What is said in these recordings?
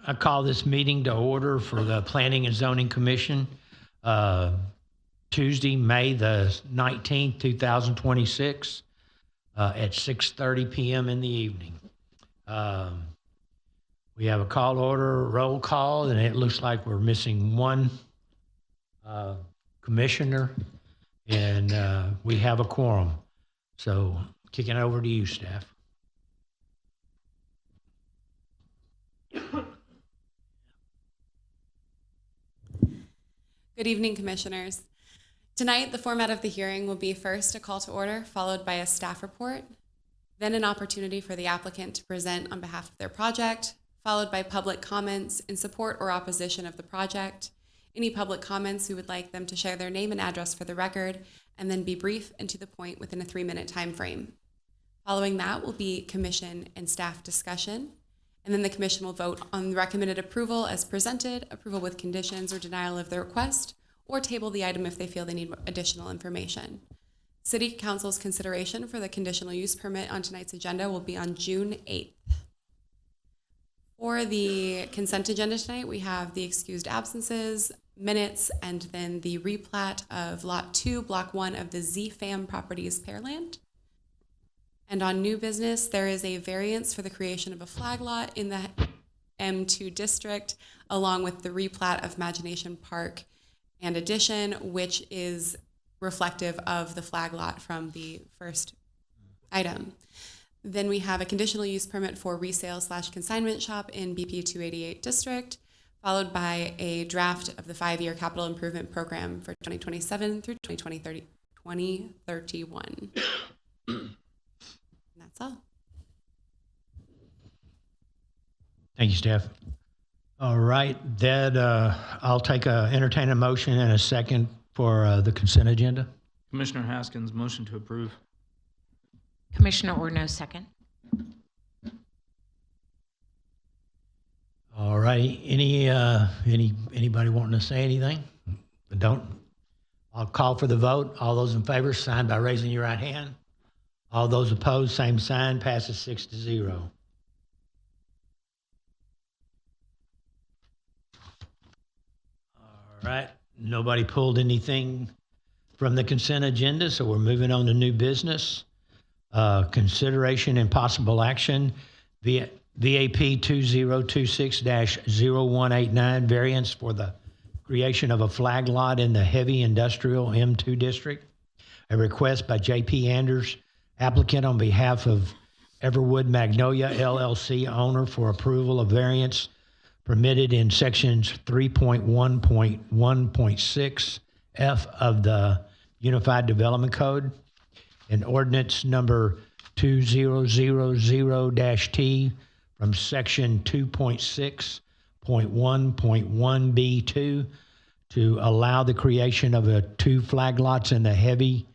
I call this meeting to order for the Planning and Zoning Commission, Tuesday, May the 19th, 2026, at 6:30 p.m. in the evening. We have a call order, roll call, and it looks like we're missing one commissioner, and we have a quorum. So kicking it over to you, staff. Good evening, Commissioners. Tonight, the format of the hearing will be first a call to order, followed by a staff report, then an opportunity for the applicant to present on behalf of their project, followed by public comments in support or opposition of the project. Any public comments, we would like them to share their name and address for the record, and then be brief and to the point within a 3-minute time frame. Following that will be commission and staff discussion, and then the commission will vote on the recommended approval as presented, approval with conditions or denial of the request, or table the item if they feel they need additional information. City Council's consideration for the conditional use permit on tonight's agenda will be on June 8th. For the consent agenda tonight, we have the excused absences, minutes, and then the replat of Lot 2, Block 1 of the ZFAM Properties Pearland. And on new business, there is a variance for the creation of a flag lot in the M2 district, along with the replat of Imagination Park and Addition, which is reflective of the flag lot from the first item. Then we have a conditional use permit for resale/consignment shop in BP 288 district, followed by a draft of the 5-year capital improvement program for 2027 through 2031. That's all. Thank you, Steph. All right, that I'll entertain a motion and a second for the consent agenda. Commissioner Haskins, motion to approve. Commissioner Orno, second. All right, anybody wanting to say anything? Don't. I'll call for the vote. All those in favor, sign by raising your right hand. All those opposed, same sign. Passes 6-0. All right. Nobody pulled anything from the consent agenda, so we're moving on to new business. Consideration and possible action. VAP 2026-0189, variance for the creation of a flag lot in the heavy industrial M2 district. A request by J.P. Anders, applicant on behalf of Everwood Magnolia LLC, owner, for approval of variance permitted in sections 3.1.1.6 F of the Unified Development Code and ordinance number 2000-T from section 2.6.1.1B2 to allow the creation of 2 flag lots in the heavy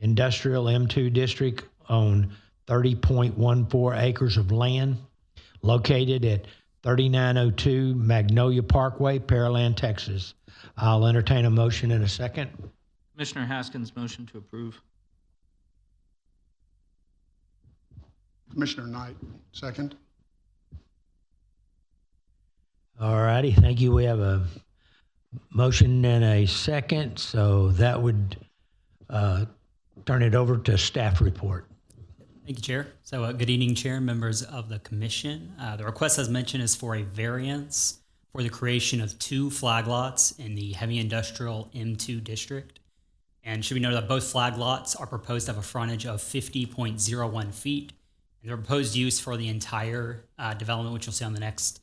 industrial M2 district on 30.14 acres of land located at 3902 Magnolia Parkway, Pearland, Texas. I'll entertain a motion in a second. Commissioner Haskins, motion to approve. Commissioner Knight, second. All righty, thank you. We have a motion and a second, so that would turn it over to staff report. Thank you, Chair. So good evening, Chair, members of the Commission. The request, as mentioned, is for a variance for the creation of 2 flag lots in the heavy industrial M2 district. And should be noted that both flag lots are proposed to have a frontage of 50.01 feet. And the proposed use for the entire development, which you'll see on the next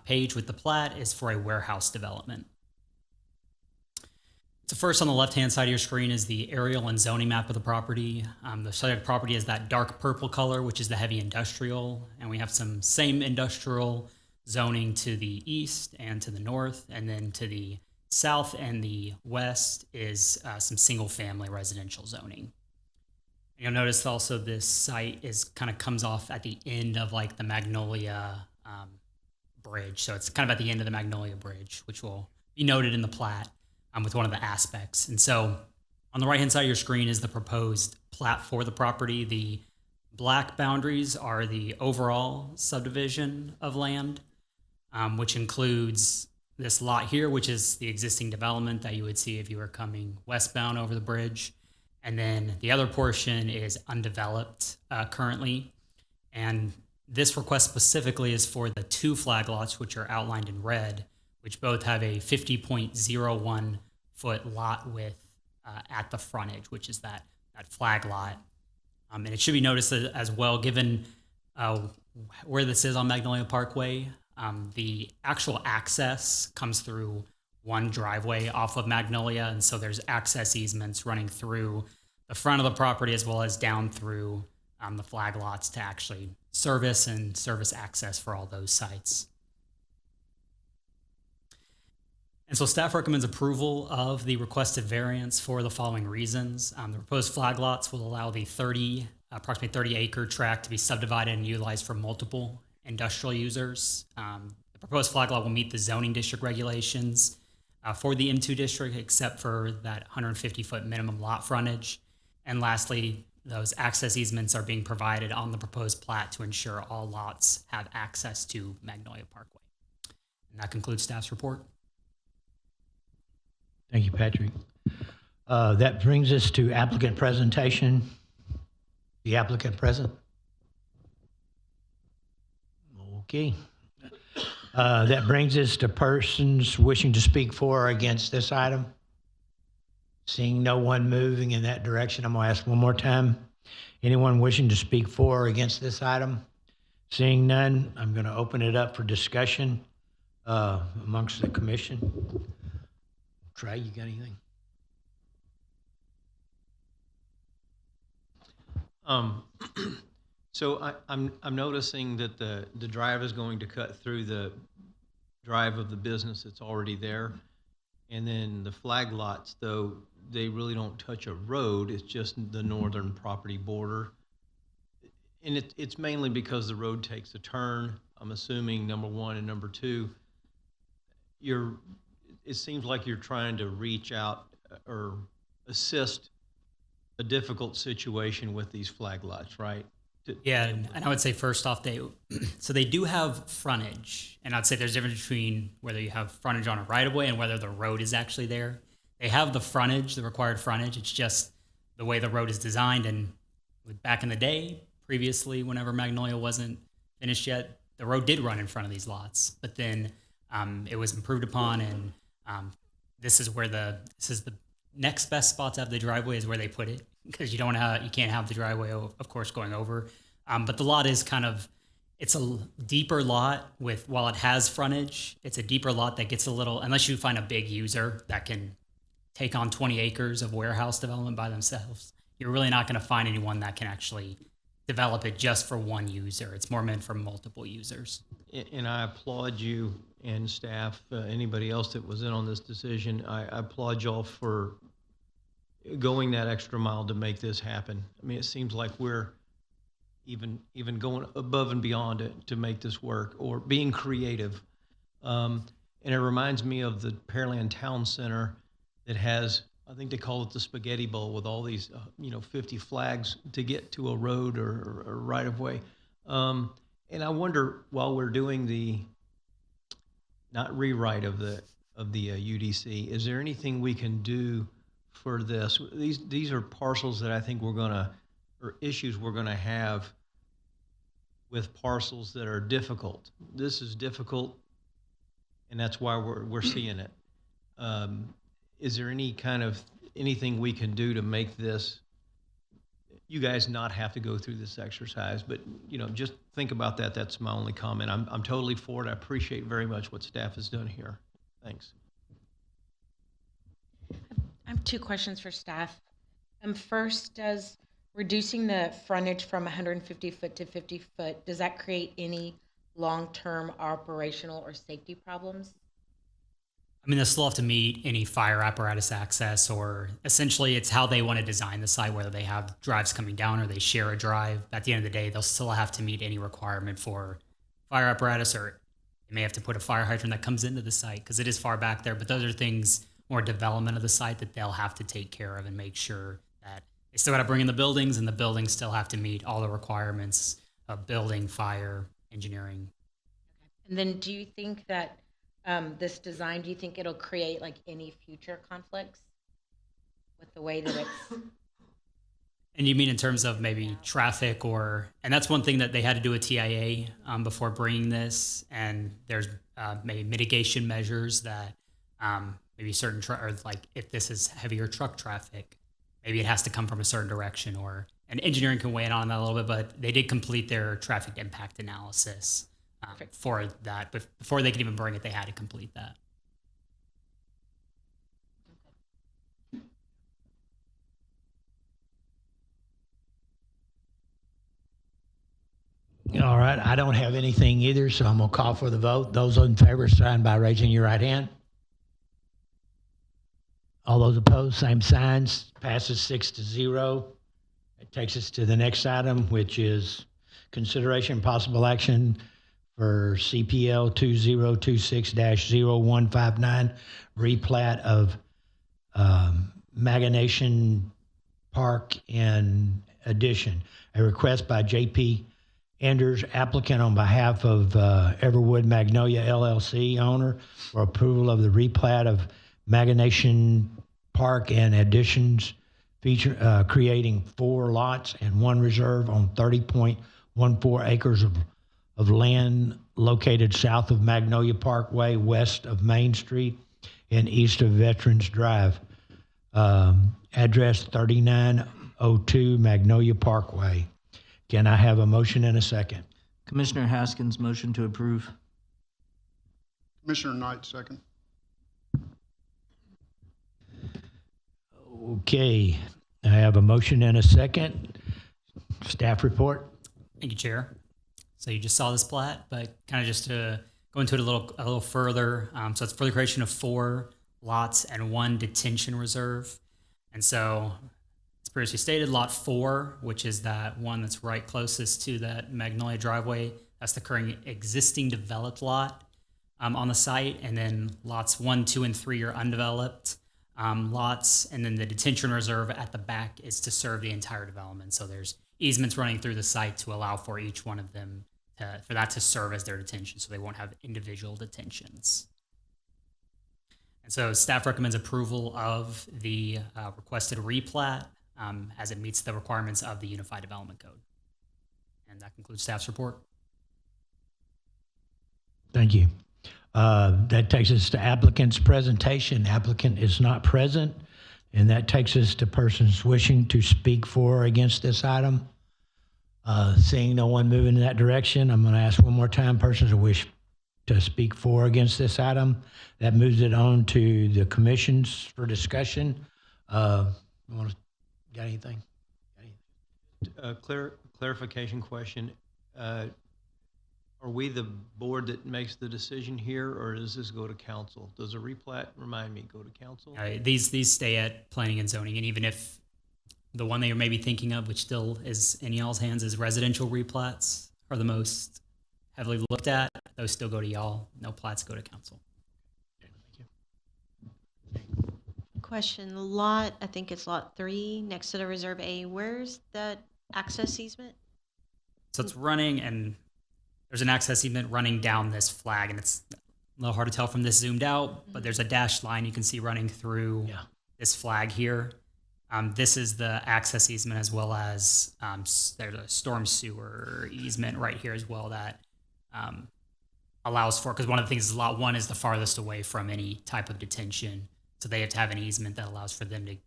page with the plat, is for a warehouse development. So first, on the left-hand side of your screen is the aerial and zoning map of the property. The subject property is that dark purple color, which is the heavy industrial, and we have some same industrial zoning to the east and to the north, and then to the south and the west is some single-family residential zoning. And you'll notice also this site is kind of comes off at the end of like the Magnolia Bridge, so it's kind of at the end of the Magnolia Bridge, which will be noted in the plat. With one of the aspects. And so on the right-hand side of your screen is the proposed plat for the property. The black boundaries are the overall subdivision of land. which includes this lot here, which is the existing development that you would see if you were coming westbound over the bridge. And then the other portion is undeveloped currently. And this request specifically is for the 2 flag lots, which are outlined in red, which both have a 50.01 foot lot width at the frontage, which is that flag lot. And it should be noticed as well, given where this is on Magnolia Parkway, the actual access comes through one driveway off of Magnolia, and so there's access easements running through the front of the property as well as down through the flag lots to actually service access for all those sites. And so staff recommends approval of the requested variance for the following reasons. The proposed flag lots will allow the approximately 30 acre tract to be subdivided and utilized for multiple industrial users. The proposed flag lot will meet the zoning district regulations for the M2 district, except for that 150 foot minimum lot frontage. And lastly, those access easements are being provided on the proposed plat to ensure all lots have access to Magnolia Parkway. And that concludes staff's report. Thank you, Patrick. That brings us to applicant presentation. The applicant present? Okay. That brings us to persons wishing to speak for or against this item. Seeing no one moving in that direction, I'm going to ask one more time. Anyone wishing to speak for or against this item? Seeing none, I'm going to open it up for discussion amongst the commission. Trey, you got anything? So I'm noticing that the drive is going to cut through the drive of the business that's already there. And then the flag lots, though, they really don't touch a road. It's just the northern property border. And it's mainly because the road takes a turn. I'm assuming, number one, and number two, it seems like you're trying to reach out or assist a difficult situation with these flag lots, right? Yeah, and I would say first off, they do have frontage, and I'd say there's a difference between whether you have frontage on a right of way and whether the road is actually there. They have the frontage, the required frontage. It's just the way the road is designed. And back in the day, previously, whenever Magnolia wasn't finished yet, the road did run in front of these lots. But then it was improved upon, and this is the next best spot to have the driveway is where they put it, because you can't have the driveway, of course, going over. But the lot is it's a deeper lot while it has frontage, it's a deeper lot that gets a little, unless you find a big user that can take on 20 acres of warehouse development by themselves, you're really not going to find anyone that can actually develop it just for one user. It's more meant for multiple users. And I applaud you and staff, anybody else that was in on this decision. I applaud y'all for going that extra mile to make this happen. I mean, it seems like we're even going above and beyond it to make this work, or being creative. And it reminds me of the Pearland Town Center that has, I think they call it the Spaghetti Bowl, with all these 50 flags to get to a road or right of way. And I wonder, while we're doing the not rewrite of the UDC, is there anything we can do for this? These are parcels that I think issues we're gonna have with parcels that are difficult. This is difficult, and that's why we're seeing it. Is there anything we can do to make this, you guys not have to go through this exercise, but just think about that. That's my only comment. I'm totally for it. I appreciate very much what staff has done here. Thanks. I have 2 questions for staff. First, does reducing the frontage from 150 foot to 50 foot, does that create any long-term operational or safety problems? I mean, they'll still have to meet any fire apparatus access, or essentially it's how they want to design the site, whether they have drives coming down or they share a drive. At the end of the day, they'll still have to meet any requirement for fire apparatus, or they may have to put a fire hydrant that comes into the site because it is far back there. But those are things, more development of the site, that they'll have to take care of and make sure that they still got to bring in the buildings, and the buildings still have to meet all the requirements of building, fire, engineering. And then do you think that this design, do you think it'll create like any future conflicts with the way that it's? And you mean in terms of maybe traffic and that's one thing that they had to do with TIA before bringing this. And there's maybe mitigation measures that maybe certain, or like if this is heavier truck traffic, maybe it has to come from a certain direction, and engineering can weigh in on that a little bit, but they did complete their traffic impact analysis for that. But before they could even bring it, they had to complete that. All right, I don't have anything either, so I'm gonna call for the vote. Those in favor, sign by raising your right hand. All those opposed, same signs. Passes 6-0. It takes us to the next item, which is consideration and possible action for CPL 2026-0159, replat of Maganation Park and addition. A request by J.P. Enders, applicant on behalf of Everwood Magnolia LLC owner, for approval of the replat of Maganation Park and additions, creating 4 lots and 1 reserve on 30.14 acres of land located south of Magnolia Parkway, west of Main Street, and east of Veterans Drive. Address 3902 Magnolia Parkway. Can I have a motion and a second? Commissioner Haskins, motion to approve. Commissioner Knight, second. Okay, I have a motion and a second. Staff report. Thank you, Chair. So you just saw this plat, but kind of just to go into it a little further. So it's for the creation of 4 lots and 1 detention reserve. And so it's previously stated, lot 4, which is that one that's right closest to that Magnolia driveway, that's the current existing developed lot on the site. And then lots 1, 2, and 3 are undeveloped lots. And then the detention reserve at the back is to serve the entire development. So there's easements running through the site to allow for each one of them for that to serve as their detention, so they won't have individual detentions. And so staff recommends approval of the requested replat as it meets the requirements of the Unified Development Code. And that concludes staff's report. Thank you. That takes us to applicant's presentation. Applicant is not present, and that takes us to persons wishing to speak for or against this item. Seeing no one moving in that direction, I'm going to ask one more time, persons who wish to speak for or against this item. That moves it on to the commissions for discussion. Got anything? Clarification question. Are we the board that makes the decision here, or does this go to council? Does a replat, remind me, go to council? These stay at planning and zoning, and even if the one that you're maybe thinking of, which still is in y'all's hands, is residential replats, are the most heavily looked at, those still go to y'all. No plats go to council. Question, lot, I think it's lot 3 next to the Reserve A. Where's that access easement? So it's running, and there's an access easement running down this flag, and it's a little hard to tell from this zoomed out, but there's a dashed line you can see running through this flag here. This is the access easement, as well as there's a storm sewer easement right here as well that allows for, because one of the things is lot 1 is the farthest away from any type of detention. So they have to have an easement that allows for them to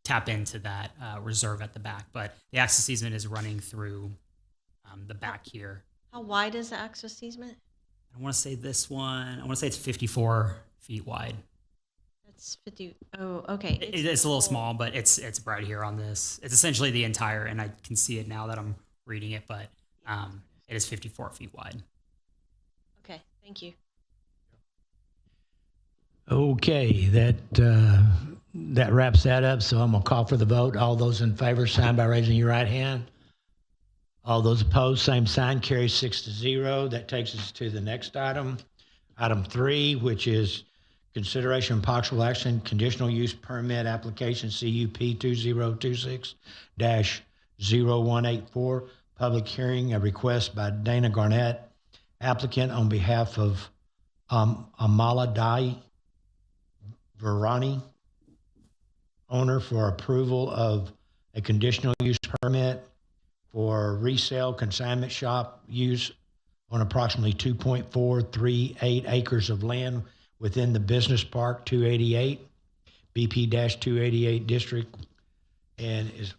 tap into that reserve at the back. But the access easement is running through the back here. How wide is the access easement? I want to say this one, I want to say it's 54 feet wide. That's 50. Oh, okay. It's a little small, but it's right here on this. It's essentially the entire, and I can see it now that I'm reading it, but it is 54 feet wide. Okay, thank you. Okay, that wraps that up. So I'm gonna call for the vote. All those in favor, sign by raising your right hand. All those opposed, same sign. Carries 6-0. That takes us to the next item, item 3, which is consideration and possible action, conditional use permit application, CUP 2026-0184, public hearing, a request by Dana Garnett, applicant on behalf of Amala Dai Varani, owner, for approval of a conditional use permit for resale consignment shop use on approximately 2.438 acres of land within the Business Park 288, BP-288 district, and is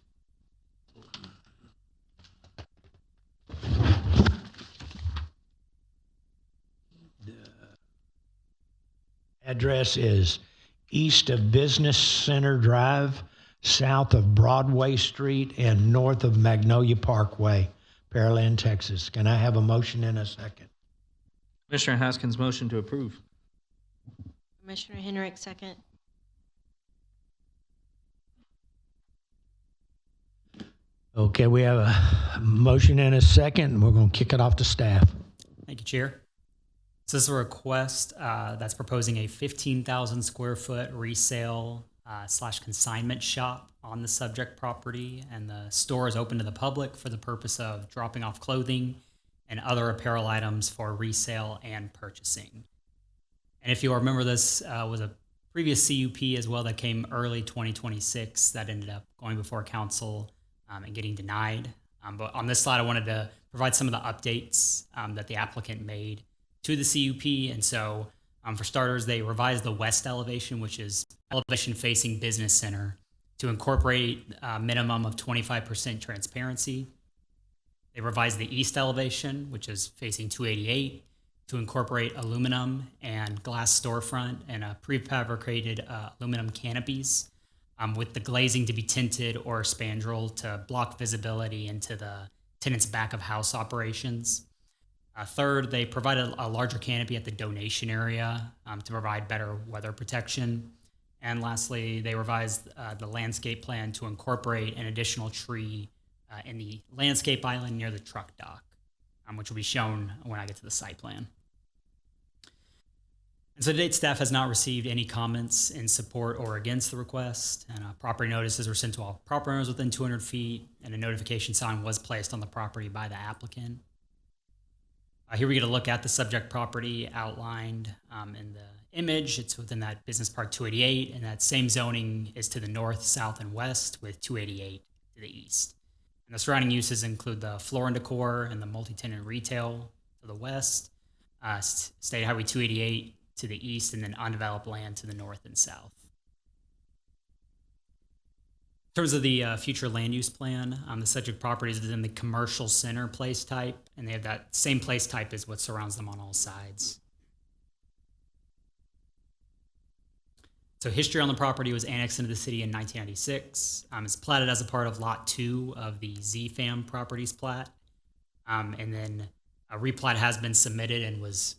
address is east of Business Center Drive, south of Broadway Street, and north of Magnolia Parkway, Pearland, Texas. Can I have a motion in a second? Commissioner Haskins, motion to approve. Commissioner Henrik, second. Okay, we have a motion and a second, and we're going to kick it off to staff. Thank you, Chair. So this is a request that's proposing a 15,000 square foot resale / consignment shop on the subject property, and the store is open to the public for the purpose of dropping off clothing and other apparel items for resale and purchasing. And if you remember, this was a previous CUP as well that came early 2026 that ended up going before council and getting denied. But on this slide, I wanted to provide some of the updates that the applicant made to the CUP. And so for starters, they revised the west elevation, which is elevation facing Business Center, to incorporate a minimum of 25% transparency. They revised the east elevation, which is facing 288, to incorporate aluminum and glass storefront and prefabricated aluminum canopies, with the glazing to be tinted or spandrel to block visibility into the tenant's back of house operations. Third, they provided a larger canopy at the donation area to provide better weather protection. And lastly, they revised the landscape plan to incorporate an additional tree in the landscape island near the truck dock, which will be shown when I get to the site plan. And so to date, staff has not received any comments in support or against the request, and property notices were sent to all property owners within 200 feet, and a notification sign was placed on the property by the applicant. Here we get a look at the subject property outlined in the image. It's within that Business Park 288, and that same zoning is to the north, south, and west, with 288 to the east. And the surrounding uses include the Floor and Decor and the multi-tenant retail to the west, State Highway 288 to the east, and then undeveloped land to the north and south. In terms of the future land use plan, the subject property is within the commercial center place type, and they have that same place type as what surrounds them on all sides. So history on the property was annexed into the city in 1996. It's platted as a part of Lot 2 of the ZFAM Properties plat. And then a replat has been submitted and was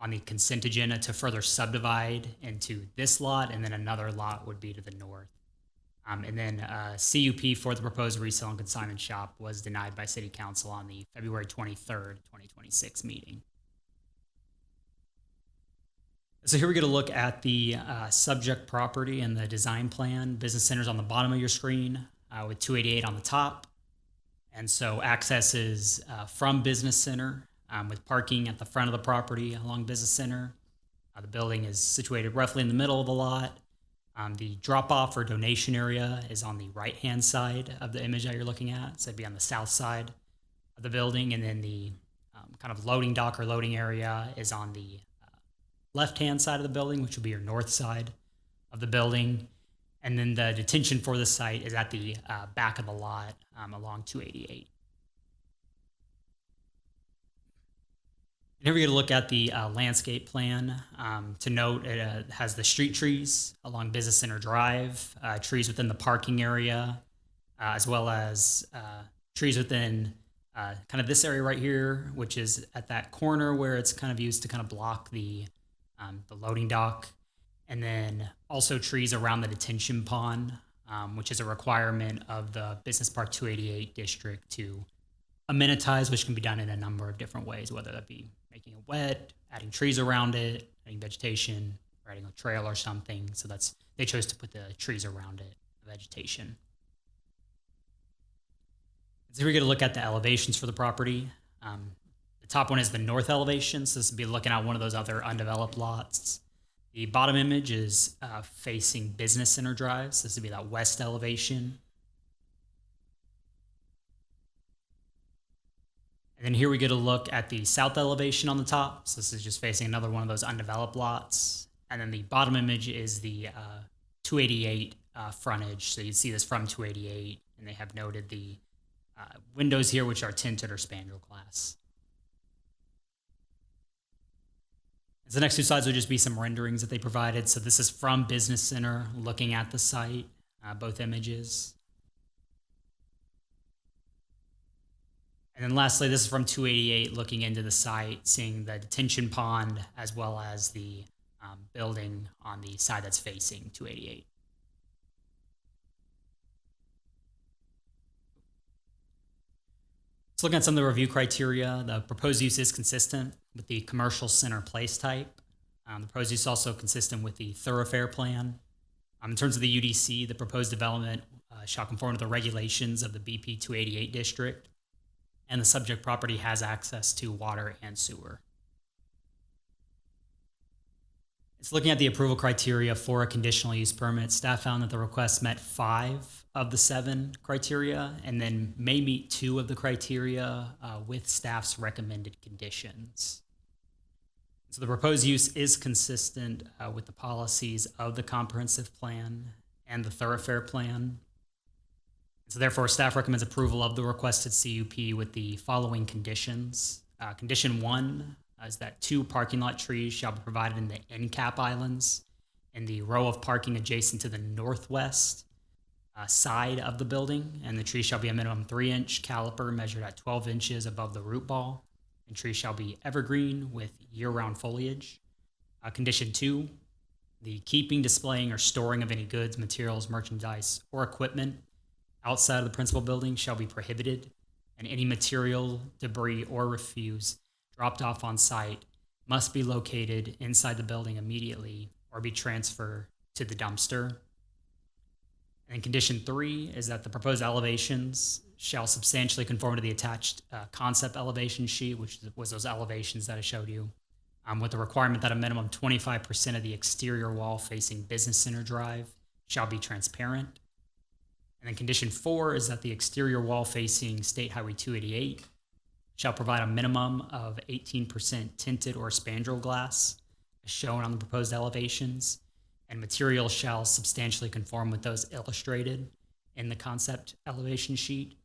on the consent agenda to further subdivide into this lot, and then another lot would be to the north. And then CUP for the proposed resale and consignment shop was denied by City Council on the February 23rd, 2026 meeting. So here we get a look at the subject property and the design plan. Business Center's on the bottom of your screen with 288 on the top. And so access is from Business Center with parking at the front of the property along Business Center. The building is situated roughly in the middle of the lot. The drop-off or donation area is on the right-hand side of the image that you're looking at. So it'd be on the south side of the building. And then the kind of loading dock or loading area is on the left-hand side of the building, which will be your north side of the building. And then the detention for the site is at the back of the lot along 288. Here we get a look at the landscape plan. To note, it has the street trees along Business Center Drive, trees within the parking area, as well as trees within kind of this area right here, which is at that corner where it's kind of used to kind of block the loading dock. And then also trees around the detention pond, which is a requirement of the Business Park 288 district to amenitize, which can be done in a number of different ways, whether that be making it wet, adding trees around it, adding vegetation, or adding a trail or something. So they chose to put the trees around it, vegetation. So here we get a look at the elevations for the property. The The top one is the north elevation, so this would be looking at one of those other undeveloped lots. The bottom image is facing Business Center Drive, so this would be that west elevation. And then here we get a look at the south elevation on the top, so this is just facing another one of those undeveloped lots. And then the bottom image is the 288 frontage, so you see this from 288, and they have noted the windows here, which are tinted or spandrel glass. So the next two slides will just be some renderings that they provided. So this is from Business Center, looking at the site, both images. And then lastly, this is from 288, looking into the site, seeing the detention pond as well as the building on the side that's facing 288. Let's look at some of the review criteria. The proposed use is consistent with the commercial center place type. The proposed use is also consistent with the thoroughfare plan. In terms of the UDC, the proposed development shall conform to the regulations of the BP 288 district, and the subject property has access to water and sewer. It's looking at the approval criteria for a conditional use permit. Staff found that the request met 5 of the 7 criteria, and then may meet 2 of the criteria with staff's recommended conditions. So the proposed use is consistent with the policies of the comprehensive plan and the thoroughfare plan. So therefore, staff recommends approval of the requested CUP with the following conditions. Condition 1 is that 2 parking lot trees shall be provided in the end cap islands in the row of parking adjacent to the northwest side of the building, and the tree shall be a minimum 3-inch caliper measured at 12 inches above the root ball, and trees shall be evergreen with year-round foliage. Condition 2, the keeping, displaying, or storing of any goods, materials, merchandise, or equipment outside of the principal building shall be prohibited, and any material, debris, or refuse dropped off on site must be located inside the building immediately or be transferred to the dumpster. And condition 3 is that the proposed elevations shall substantially conform to the attached concept elevation sheet, which was those elevations that I showed you, with the requirement that a minimum 25% of the exterior wall facing Business Center Drive shall be transparent. And then condition 4 is that the exterior wall facing State Highway 288 shall provide a minimum of 18% tinted or spandrel glass, as shown on the proposed elevations, and materials shall substantially conform with those illustrated in the concept elevation sheet.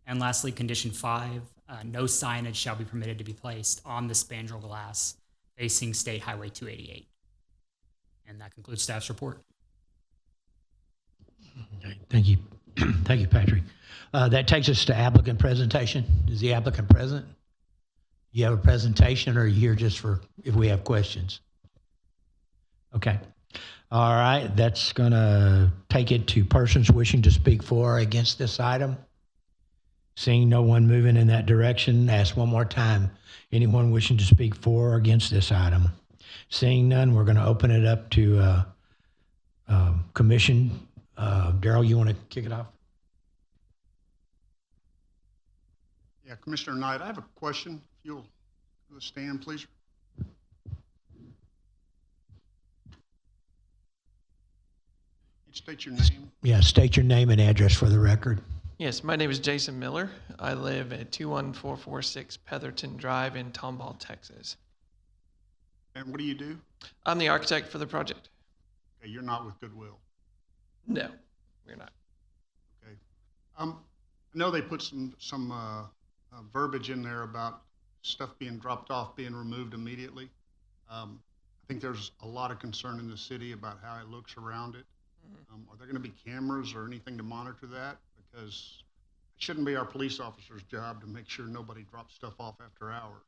And lastly, condition 5, no signage shall be permitted to be placed on the spandrel glass facing State Highway 288. And that concludes staff's report. Okay, thank you. Thank you, Patrick. That takes us to applicant presentation. Is the applicant present? You have a presentation, or are you here just for if we have questions? Okay. All right. That's going to take it to persons wishing to speak for or against this item. Seeing no one moving in that direction, ask one more time. Anyone wishing to speak for or against this item? Seeing none, we're going to open it up to commission. Daryl, you want to kick it off? Yeah, Commissioner Knight, I have a question. If you'll stand, please. State your name. Yeah, state your name and address for the record. Yes, my name is Jason Miller. I live at 21446 Petherton Drive in Tomball, Texas. And what do you do? I'm the architect for the project. Okay, you're not with Goodwill. No, we're not. Okay. I know they put some verbiage in there about stuff being dropped off, being removed immediately. I think there's a lot of concern in the city about how it looks around it. Are there going to be cameras or anything to monitor that? Because it shouldn't be our police officers' job to make sure nobody drops stuff off after hours.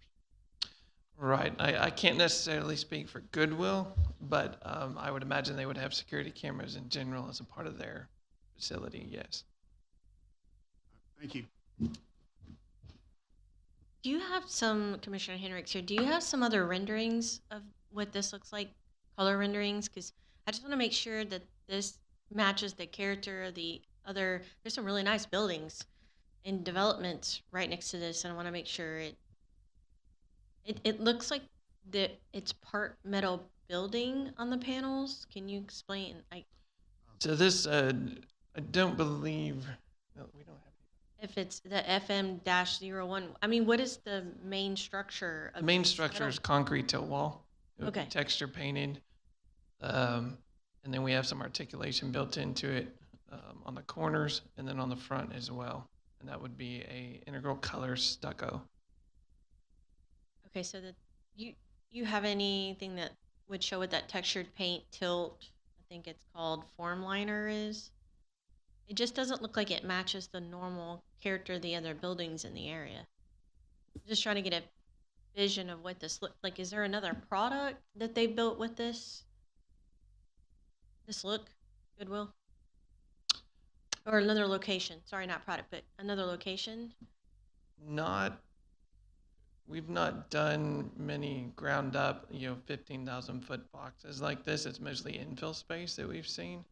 Right. I can't necessarily speak for Goodwill, but I would imagine they would have security cameras in general as a part of their facility, yes. Thank you. Do you have some, Commissioner Henricks here, do you have some other renderings of what this looks like, color renderings? Because I just want to make sure that this matches the character of the other, there's some really nice buildings and developments right next to this, and I want to make sure it It looks like it's part metal building on the panels. Can you explain? So this, I don't believe, no, we don't have. If it's the FM-01, I mean, what is the main structure The of main this? structure is concrete tilt wall. It would be Okay. texture painted. And then we have some articulation built into it on the corners and then on the front as well. And that would be a integral color stucco. Okay, so you have anything that would show what that textured paint tilt, I think it's called form liner is? It just doesn't look like it matches the normal character of the other buildings in the area. Just trying to get a vision of what this looks like. Is there another product that they built with this look, Goodwill? Or another location? Sorry, not product, but another location? We've not done many ground up, 15,000 foot boxes like this. It's mostly infill space that we've seen.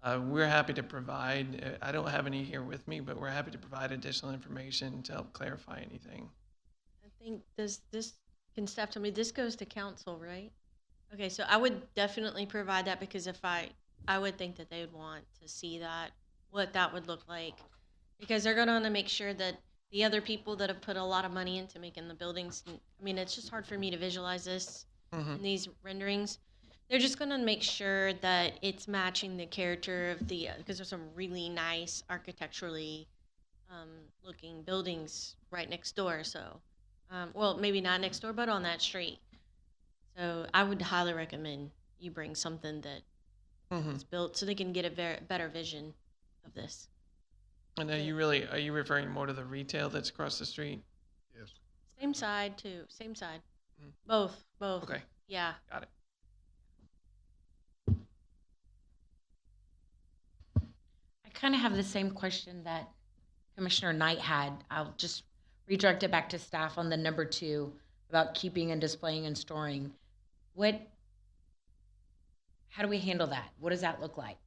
We're happy to provide, I don't have any here with me, but we're happy to provide additional information to help clarify anything. I think can staff tell me, this goes to council, right? Okay, so I would definitely provide that because I would think that they would want to see that, what that would look like. Because they're going to want to make sure that the other people that have put a lot of money into making the buildings, I mean, it's just hard for me to visualize this in these renderings. They're just going to make sure that it's matching the character of because there's some really nice architecturally looking buildings right next door. So, well, maybe not next door, but on that street. So I would highly recommend you bring something that is built so they can get a better vision of this. And are you referring more to the retail that's across the street? Yes. Same side too, same side. Both. Okay, Yeah. got it. I kind of have the same question that Commissioner Knight had. I'll just redirect it back to staff on the number 2 about keeping and displaying and storing. How do we handle that? What does that look like?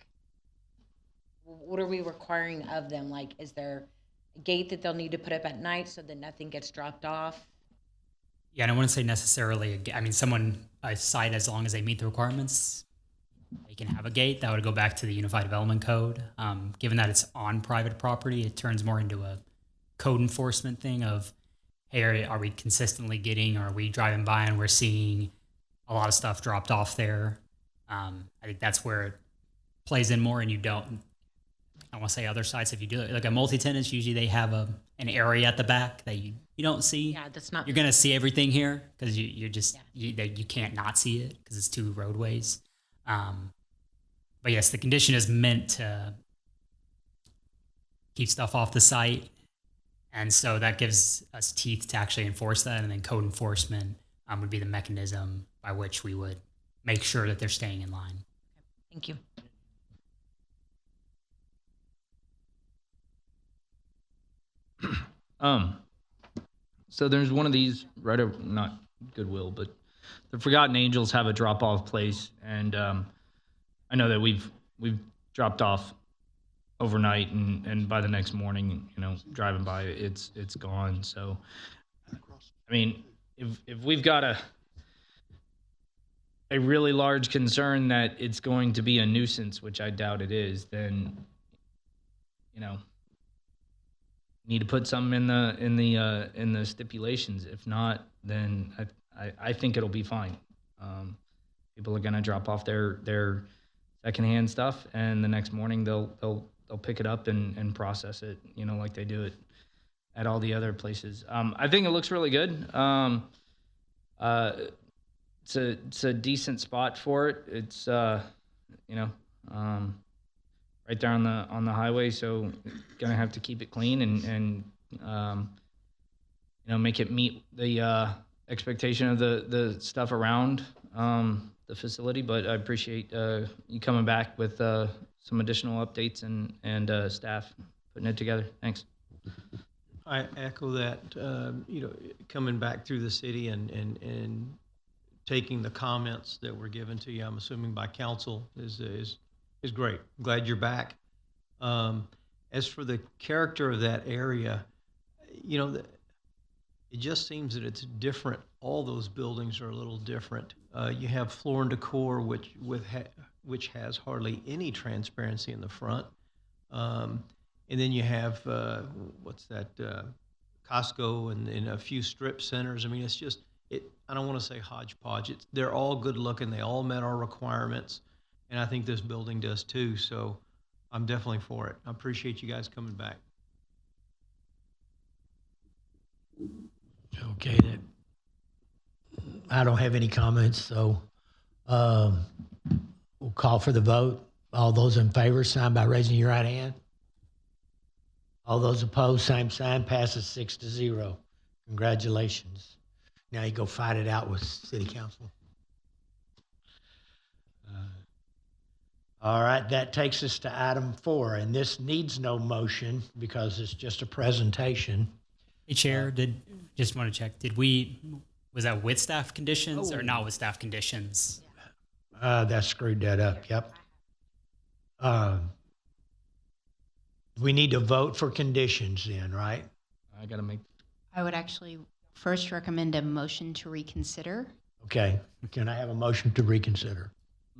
What are we requiring of them? Like, is there a gate that they'll need to put up at night so that nothing gets dropped off? Yeah, and I wouldn't say necessarily, I mean, a site, as long as they meet the requirements, they can have a gate. That would go back to the Unified Development Code. Given that it's on private property, it turns more into a code enforcement thing of, hey, are we consistently getting, or are we driving by and we're seeing a lot of stuff dropped off there? I think that's where it plays in more, and you don't, I don't want to say other sites, if you do it, like a multi-tenants, usually they have an area at the back that you don't see. Yeah, that's not. You're going to see everything here because you're just, you can't not see it because it's 2 roadways. But yes, the condition is meant to keep stuff off the site. And so that gives us teeth to actually enforce that. And then code enforcement would be the mechanism by which we would make sure that they're staying in line. Thank you. So there's one of these right over, not Goodwill, but the Forgotten Angels have a drop-off place, and I know that we've dropped off overnight, and by the next morning, driving by, it's gone. So, I mean, if we've got a really large concern that it's going to be a nuisance, which I doubt it is, then need to put something in the stipulations. If not, then I think it'll be fine. People are gonna drop off their secondhand stuff, and the next morning they'll pick it up and process it, like they do it at all the other places. I think it looks really good. It's a decent spot for it. It's right there on the highway, so gonna have to keep it clean and make it meet the expectation of the stuff around the facility. But I appreciate you coming back with some additional updates and staff putting it together. Thanks. I echo that. Coming back through the city and taking the comments that were given to you, I'm assuming by council, is great. I'm glad you're back. As for the character of that area, it just seems that it's different. All those buildings are a little different. You have Floor and Decor, which has hardly any transparency in the front. And then you have, what's that, Costco and a few strip centers. I mean, it's just, I don't want to say hodgepodge. They're all good looking. They all met our requirements. And I think this building does too. So I'm definitely for it. I appreciate you guys coming back. Okay, I don't have any comments, so we'll call for the vote. All those in favor, sign by raising your right hand. All those opposed, same sign. Passes 6-0. Congratulations. Now you go fight it out with City Council. All right, that takes us to item 4, and this needs no motion because it's just a presentation. Hey, Chair, just want to check, was that with staff conditions or not with staff conditions? That screwed that up, yep. We need to vote for conditions then, right? I gotta make. I would actually first recommend a motion to reconsider. Okay, can I have a motion to reconsider?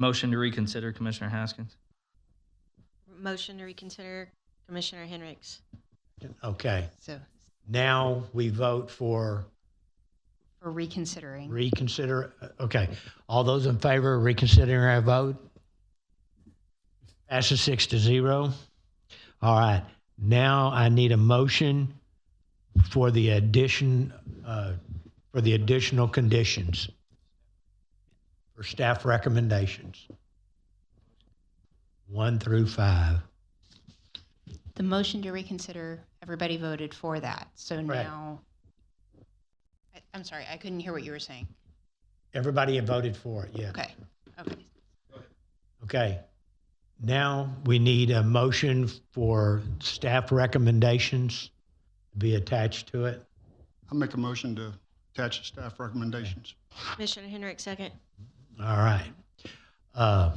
Motion to reconsider, Commissioner Haskins. Motion to reconsider, Commissioner Henricks. Okay, So now we vote for reconsidering. reconsider. Okay, all those in favor of reconsidering our vote? Passes 6-0. All right, now I need a motion for the addition, for the additional conditions for staff recommendations 1 through 5. The motion to reconsider, everybody voted for that. So Right. now, I'm sorry, I couldn't hear what you were saying. Everybody had voted for it, yeah. Okay, okay. Okay. Now we need a motion for staff recommendations to be attached to it. I'll make a motion to attach the staff recommendations. Commissioner Henricks, second. All right. All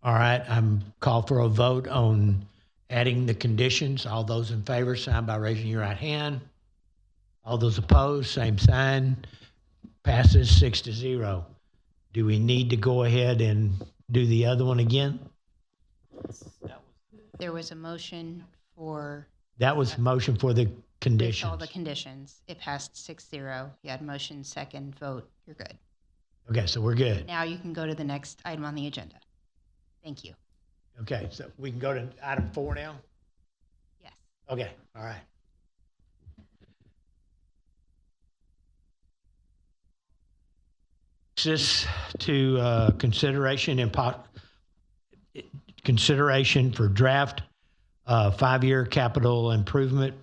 right, I'm call for a vote on adding the conditions. All those in favor, sign by raising your right hand. All those opposed, same sign. Passes 6-0. Do we need to go ahead and do the other one again? There was a motion for That was motion for the with conditions. all the conditions. It passed 6-0. You had motion, second, vote. You're good. Okay, so we're good. Now you can go to the next item on the agenda. Thank you. Okay, so we can go to item 4 now? Yes. Okay, all right. This to consideration for draft 5-year capital improvement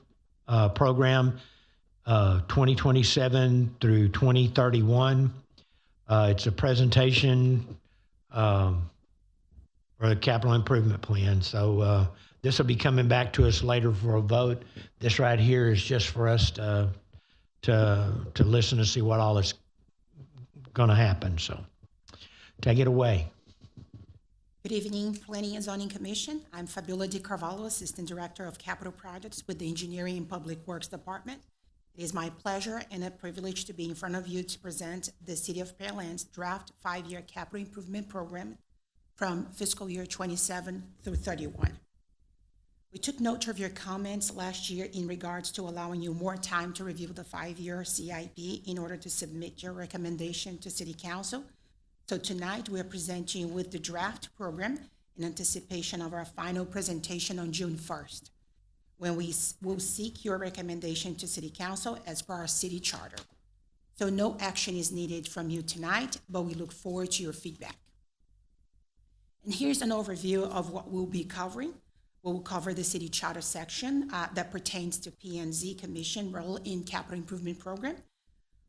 program 2027 through 2031. It's a presentation for the capital improvement plan. So this will be coming back to us later for a vote. This right here is just for us to listen to see what all is going to happen. So take it away. Good evening, Planning and Zoning Commission. I'm Fabiola Di Carvalho, Assistant Director of Capital Projects with the Engineering and Public Works Department. It is my pleasure and a privilege to be in front of you to present the City of Pearland's draft 5-year capital improvement program from fiscal year 27 through 31. We took note of your comments last year in regards to allowing you more time to review the 5-year CIP in order to submit your recommendation to City Council. So tonight, we are presenting you with the draft program in anticipation of our final presentation on June 1st, when we will seek your recommendation to City Council as per our city charter. So no action is needed from you tonight, but we look forward to your feedback. And here's an overview of what we'll be covering. We'll cover the city charter section that pertains to P&Z Commission role in capital improvement program.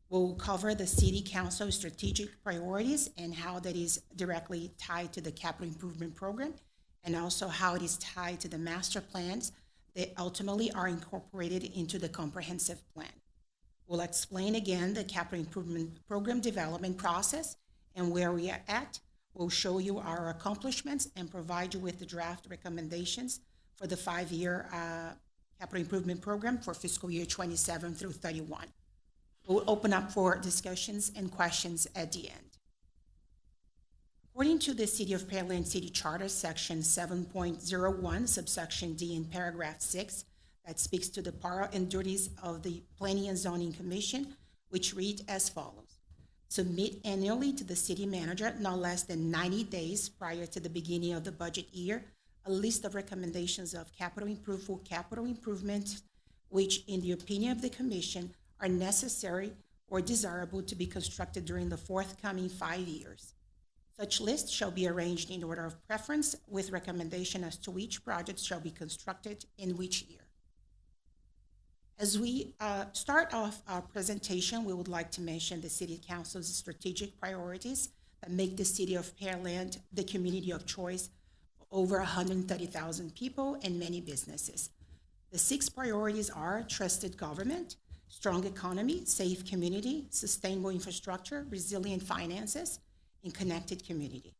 We'll cover the City Council strategic priorities and how that is directly tied to the capital improvement program, and also how it is tied to the master plans that ultimately are incorporated into the comprehensive plan. We'll explain again the capital improvement program development process and where we are at. We'll show you our accomplishments and provide you with the draft recommendations for the 5-year capital improvement program for fiscal year 27 through 31. We'll open up for discussions and questions at the end. According to the City of Pearland City Charter, Section 7.01, subsection D in paragraph 6, that speaks to the power and duties of the Planning and Zoning Commission, which read as follows. Submit annually to the city manager, no less than 90 days prior to the beginning of the budget year, a list of recommendations of capital improvements, which, in the opinion of the commission, are necessary or desirable to be constructed during the forthcoming 5 years. Such list shall be arranged in order of preference with recommendation as to which projects shall be constructed in which year. As we start off our presentation, we would like to mention the City Council's strategic priorities that make the City of Pearland the community of choice for over 130,000 people and many businesses. The 6 priorities are trusted government, strong economy, safe community, sustainable infrastructure, resilient finances, and connected community.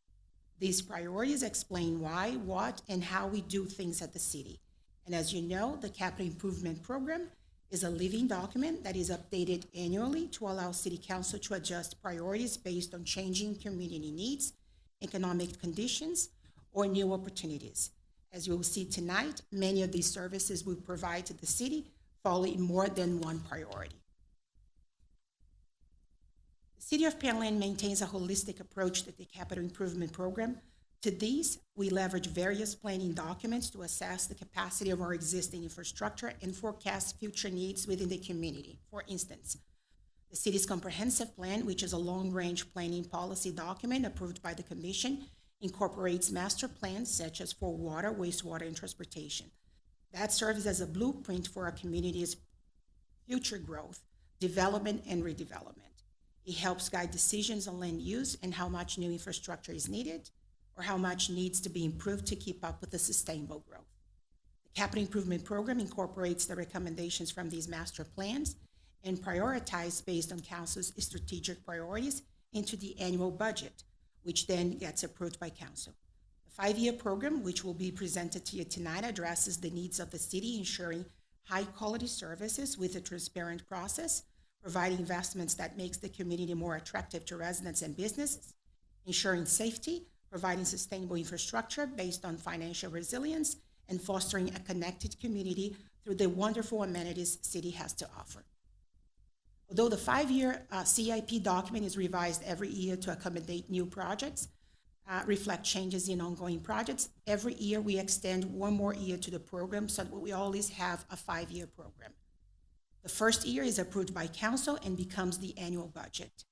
These priorities explain why, what, and how we do things at the city. And as you know, the Capital Improvement Program is a living document that is updated annually to allow City Council to adjust priorities based on changing community needs, economic conditions, or new opportunities. As you will see tonight, many of these services we provide to the city fall in more than one priority. The City of Pearland maintains a holistic approach to the Capital Improvement Program. To these, we leverage various planning documents to assess the capacity of our existing infrastructure and forecast future needs within the community. For instance, the city's comprehensive plan, which is a long-range planning policy document approved by the Commission, incorporates master plans such as for water, wastewater, and transportation. That serves as a blueprint for our community's future growth, development, and redevelopment. It helps guide decisions on land use and how much new infrastructure is needed, or how much needs to be improved to keep up with the sustainable growth. The Capital Improvement Program incorporates the recommendations from these master plans and prioritizes based on Council's strategic priorities into the annual budget, which then gets approved by Council. The 5-year program, which will be presented to you tonight, addresses the needs of the city, ensuring high-quality services with a transparent process, providing investments that makes the community more attractive to residents and businesses, ensuring safety, providing sustainable infrastructure based on financial resilience, and fostering a connected community through the wonderful amenities city has to offer. Although the 5-year CIP document is revised every year to accommodate new projects, reflect changes in ongoing projects, every year we extend one more year to the program so that we always have a 5-year program. The first year is approved by Council and becomes the annual budget.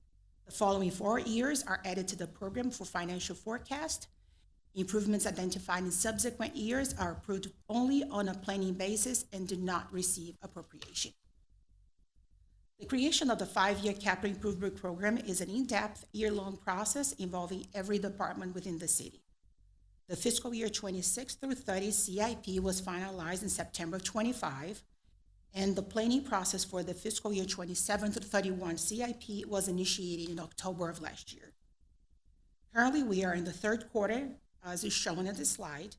The following 4 years are added to the program for financial forecast. Improvements identified in subsequent years are approved only on a planning basis and do not receive appropriation. The creation of the 5-year capital improvement program is an in-depth, year-long process involving every department within the city. The fiscal year 26 through 30 CIP was finalized in September 25, and the planning process for the fiscal year 27 through 31 CIP was initiated in October of last year. Currently, we are in the 3rd quarter, as is shown on the slide,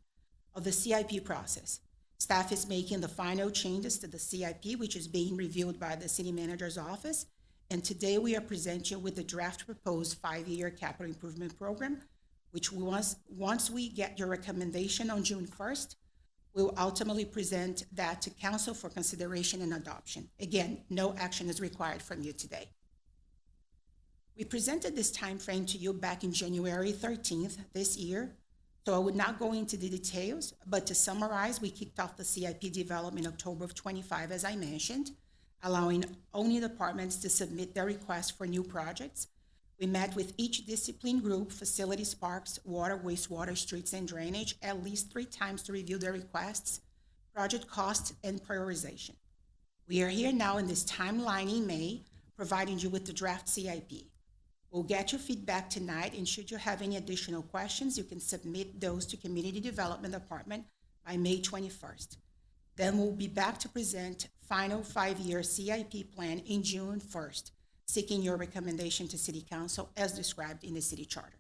of the CIP process. Staff is making the final changes to the CIP, which is being reviewed by the City Manager's Office, and today we are presenting with the draft proposed 5-year capital improvement program, which once we get your recommendation on June 1st, we will ultimately present that to Council for consideration and adoption. Again, no action is required from you today. We presented this time frame to you back in January 13th this year, so I would not go into the details, but to summarize, we kicked off the CIP development in October of 25, as I mentioned, allowing only departments to submit their requests for new projects. We met with each discipline group, facilities, parks, water, wastewater, streets, and drainage at least 3 times to review their requests, project costs, and prioritization. We are here now in this timeline in May, providing you with the draft CIP. We'll get your feedback tonight, and should you have any additional questions, you can submit those to Community Development Department by May 21st. Then we'll be back to present final 5-year CIP plan in June 1st. Seeking your recommendation to City Council as described in the City Charter.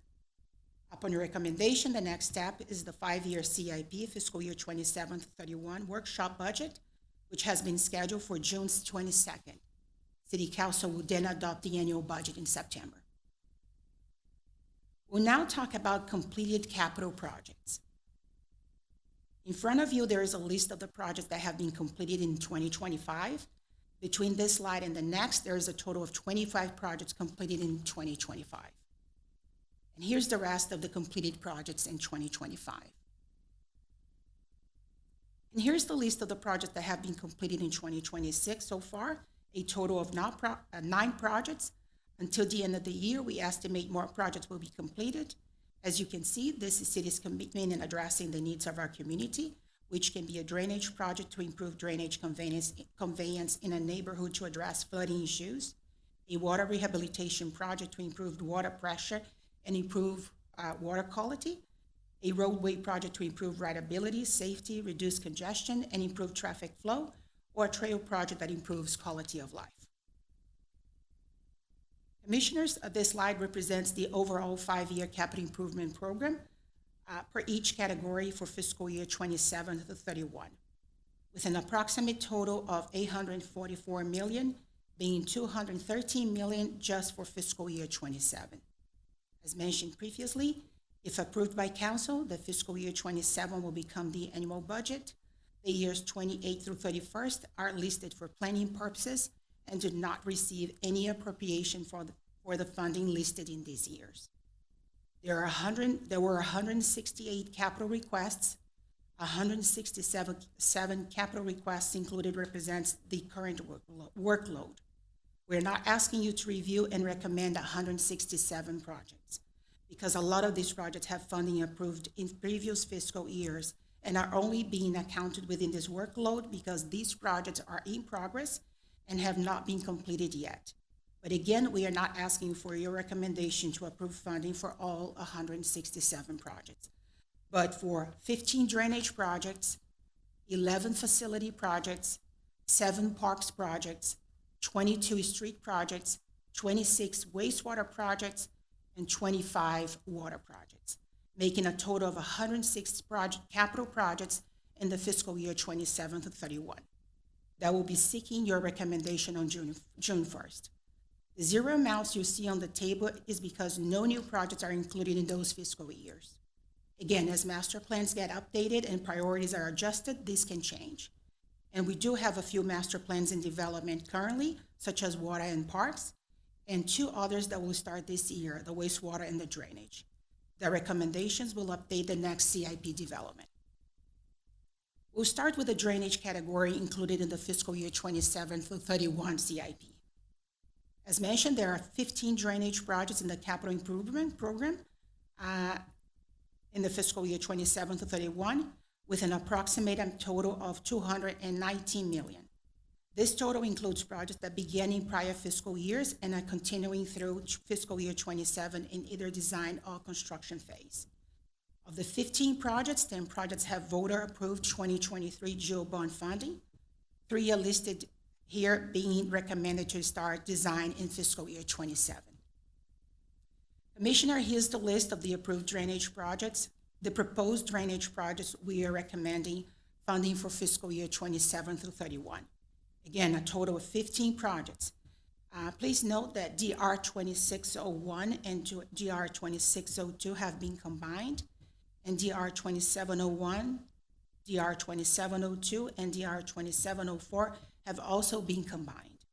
Upon your recommendation, the next step is the 5-year CIP fiscal year 27-31 workshop budget, which has been scheduled for June 22nd. City Council will then adopt the annual budget in September. We'll now talk about completed capital projects. In front of you, there is a list of the projects that have been completed in 2025. Between this slide and the next, there is a total of 25 projects completed in 2025. And here's the rest of the completed projects in 2025. And here's the list of the projects that have been completed in 2026 so far, a total of 9 projects. Until the end of the year, we estimate more projects will be completed. As you can see, this is city's commitment in addressing the needs of our community, which can be a drainage project to improve drainage conveyance in a neighborhood to address flooding issues, a water rehabilitation project to improve water pressure and improve water quality, a roadway project to improve rideability, safety, reduce congestion, and improve traffic flow, or a trail project that improves quality of life. Commissioners, this slide represents the overall 5-year capital improvement program per each category for fiscal year 27 to 31, with an approximate total of $844 million, being $213 million just for fiscal year 27. As mentioned previously, if approved by council, the fiscal year 27 will become the annual budget. The years 28 through 31st are listed for planning purposes and did not receive any appropriation for the funding listed in these years. There were 168 capital requests. 167 capital requests included represents the current workload. We're not asking you to review and recommend 167 projects because a lot of these projects have funding approved in previous fiscal years and are only being accounted within this workload because these projects are in progress and have not been completed yet. But again, we are not asking for your recommendation to approve funding for all 167 projects, but for 15 drainage projects, 11 facility projects, 7 parks projects, 22 street projects, 26 wastewater projects, and 25 water projects, making a total of 106 capital projects in the fiscal year 27 to 31. That will be seeking your recommendation on June 1st. The zero amounts you see on the table is because no new projects are included in those fiscal years. Again, as master plans get updated and priorities are adjusted, this can change. And we do have a few master plans in development currently, such as water and parks, and 2 others that will start this year, the wastewater and the drainage. The recommendations will update the next CIP development. We'll start with the drainage category included in the fiscal year 27 through 31 CIP. As mentioned, there are 15 drainage projects in the capital improvement program in the fiscal year 27 to 31, with an approximate total of $219 million. This total includes projects that began in prior fiscal years and are continuing through fiscal year 27 in either design or construction phase. Of the 15 projects, 10 projects have voter-approved 2023 GEO bond funding. 3 are listed here being recommended to start design in fiscal year 27. Commissioner, here's the list of the approved drainage projects. The proposed drainage projects we are recommending funding for fiscal year 27 through 31. Again, a total of 15 projects. Please note that DR 2601 and DR 2602 have been combined, and DR 2701, DR 2702, and DR 2704 have also been combined.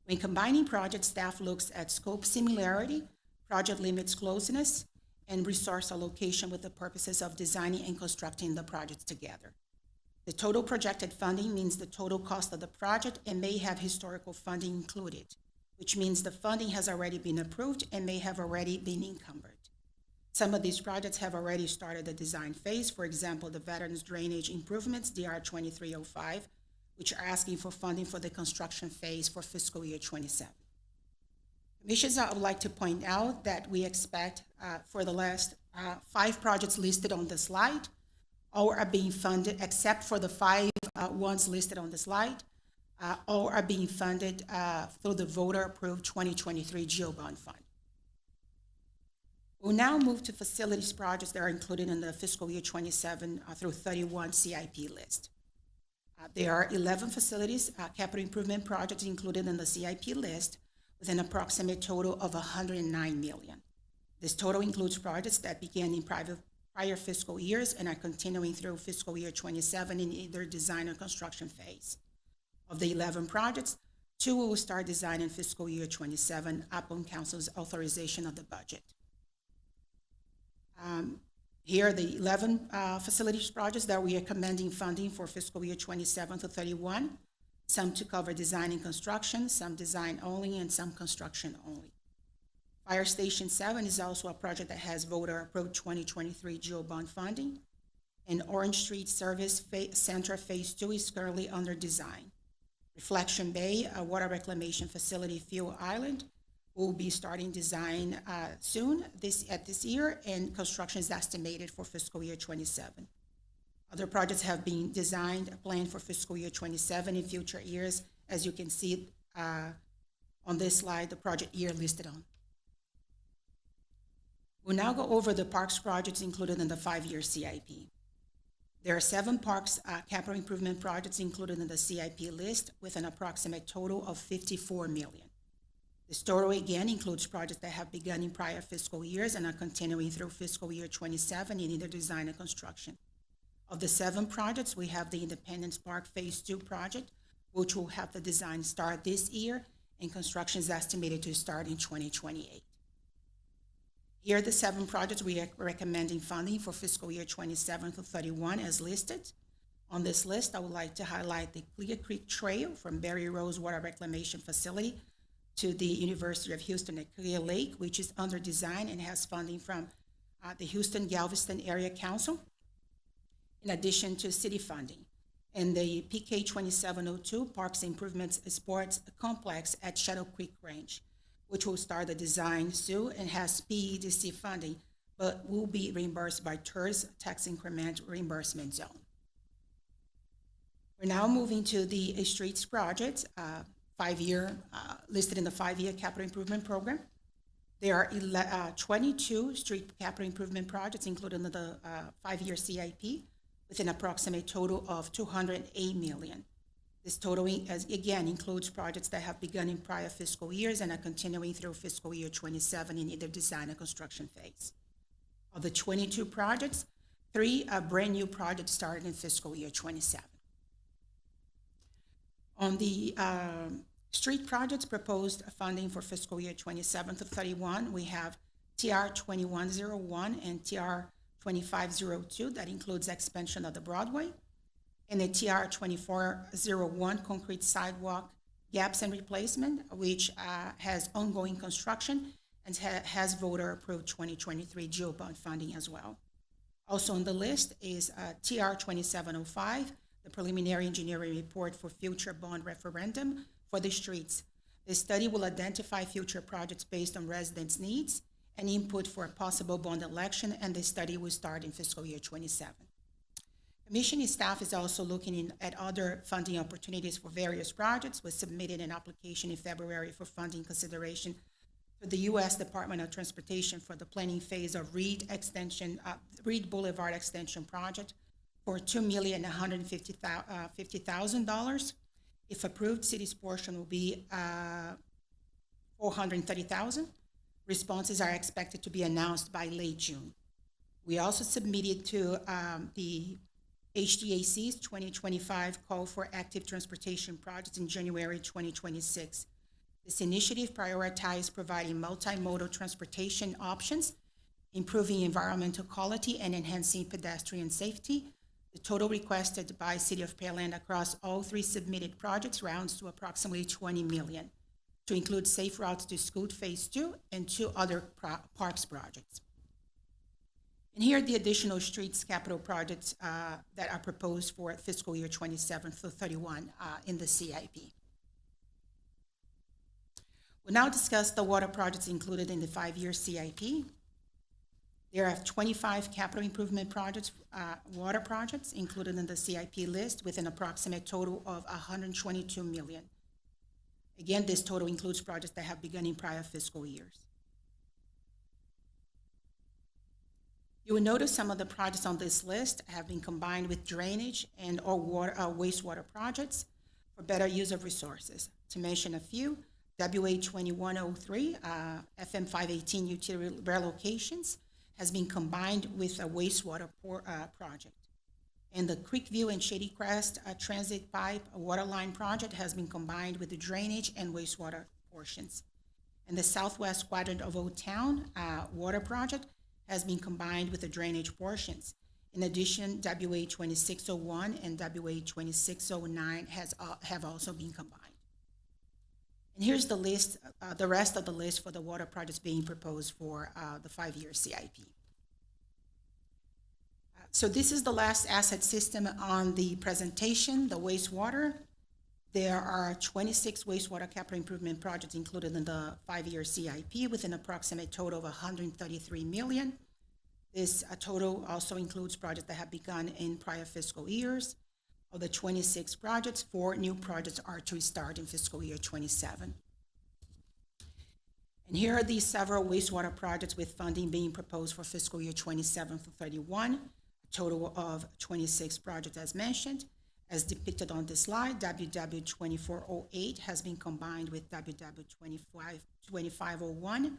When combining projects, staff looks at scope similarity, project limits closeness, and resource allocation with the purposes of designing and constructing the projects together. The total projected funding means the total cost of the project and may have historical funding included, which means the funding has already been approved and may have already been encumbered. Some of these projects have already started the design phase. For example, the Veterans Drainage Improvements, DR 2305, which are asking for funding for the construction phase for fiscal year 27. Commissioners, I would like to point out that we expect for the last 5 projects listed on the slide, all are being funded except for the 5 ones listed on the slide, all are being funded through the voter-approved 2023 GEO Bond Fund. We'll now move to facilities projects that are included in the fiscal year 27 through 31 CIP list. There are 11 facilities, capital improvement projects included in the CIP list with an approximate total of $109 million. This total includes projects that began in prior fiscal years and are continuing through fiscal year 27 in either design or construction phase. Of the 11 projects, 2 will start design in fiscal year 27 upon council's authorization of the budget. Here are the 11 facilities projects that we are recommending funding for fiscal year 27 to 31, some to cover design and construction, some design only, and some construction only. Fire Station 7 is also a project that has voter approved 2023 GEO bond funding, and Orange Street Service Center Phase 2 is currently under design. Reflection Bay, a water reclamation facility, Fuel Island, will be starting design soon this year, and construction is estimated for fiscal year 27. Other projects have been designed, planned for fiscal year 27 in future years, as you can see on this slide, the project year listed on. We'll now go over the parks projects included in the 5-year CIP. There are 7 parks capital improvement projects included in the CIP list with an approximate total of $54 million. This total again includes projects that have begun in prior fiscal years and are continuing through fiscal year 27 in either design or construction. Of the 7 projects, we have the Independence Park Phase 2 project, which will have the design start this year, and construction is estimated to start in 2028. Here are the 7 projects we are recommending funding for fiscal year 27 to 31 as listed. On this list, I would like to highlight the Clear Creek Trail from Berry Rose Water Reclamation Facility to the University of Houston at Clear Lake, which is under design and has funding from the Houston-Galveston Area Council, in addition to city funding. And the PK 2702 Parks Improvements Sports Complex at Shadow Creek Range, which will start the design soon and has PEDC funding, but will be reimbursed by TERS tax increment reimbursement zone. We're now moving to the streets project, 5-year, listed in the 5-year capital improvement program. There are 22 street capital improvement projects included in the 5-year CIP with an approximate total of $208 million. This total, again, includes projects that have begun in prior fiscal years and are continuing through fiscal year 27 in either design or construction phase. Of the 22 projects, 3 are brand new projects started in fiscal year 27. On the street projects proposed funding for fiscal year 27 to 31, we have TR 2101 and TR 2502, that includes expansion of the Broadway, and the TR 2401 concrete sidewalk gaps and replacement, which has ongoing construction and has voter approved 2023 GEO bond funding as well. Also on the list is TR 2705, the preliminary engineering report for future bond referendum for the streets. This study will identify future projects based on residents' needs and input for a possible bond election, and the study will start in fiscal year 27. Commission staff is also looking at other funding opportunities for various projects. We submitted an application in February for funding consideration to the U.S. Department of Transportation for the planning phase of Reed Boulevard Extension Project for $2,150,000. If approved, city's portion will be $430,000. Responses are expected to be announced by late June. We also submitted to the HDAC's 2025 call for active transportation projects in January 2026. This initiative prioritized providing multimodal transportation options, improving environmental quality, and enhancing pedestrian safety. The total requested by City of Pearland across all 3 submitted projects rounds to approximately $20 million, to include Safe Routes to School Phase 2 and 2 other parks projects. And here are the additional streets capital projects that are proposed for fiscal year 27 through 31 in the CIP. We'll now discuss the water projects included in the 5-year CIP. There are 25 capital improvement projects, water projects included in the CIP list with an approximate total of $122 million. Again, this total includes projects that have begun in prior fiscal years. You will notice some of the projects on this list have been combined with drainage and or wastewater projects for better use of resources. To mention a few, WA 2103, FM 518 utility relocations has been combined with a wastewater project. And the Creekview and Shady Crest transit pipe water line project has been combined with the drainage and wastewater portions. And the southwest quadrant of Old Town water project has been combined with the drainage portions. In addition, WA 2601 and WA 2609 have also been combined. And here's the list, the rest of the list for the water projects being proposed for the 5-year CIP. So this is the last asset system on the presentation, the wastewater. There are 26 wastewater capital improvement projects included in the 5-year CIP with an approximate total of $133 million. This total also includes projects that have begun in prior fiscal years. Of the 26 projects, 4 new projects are to start in fiscal year 27. And here are the several wastewater projects with funding being proposed for fiscal year 27 through 31. A total of 26 projects as mentioned. As depicted on this slide, WW 2408 has been combined with WW 2501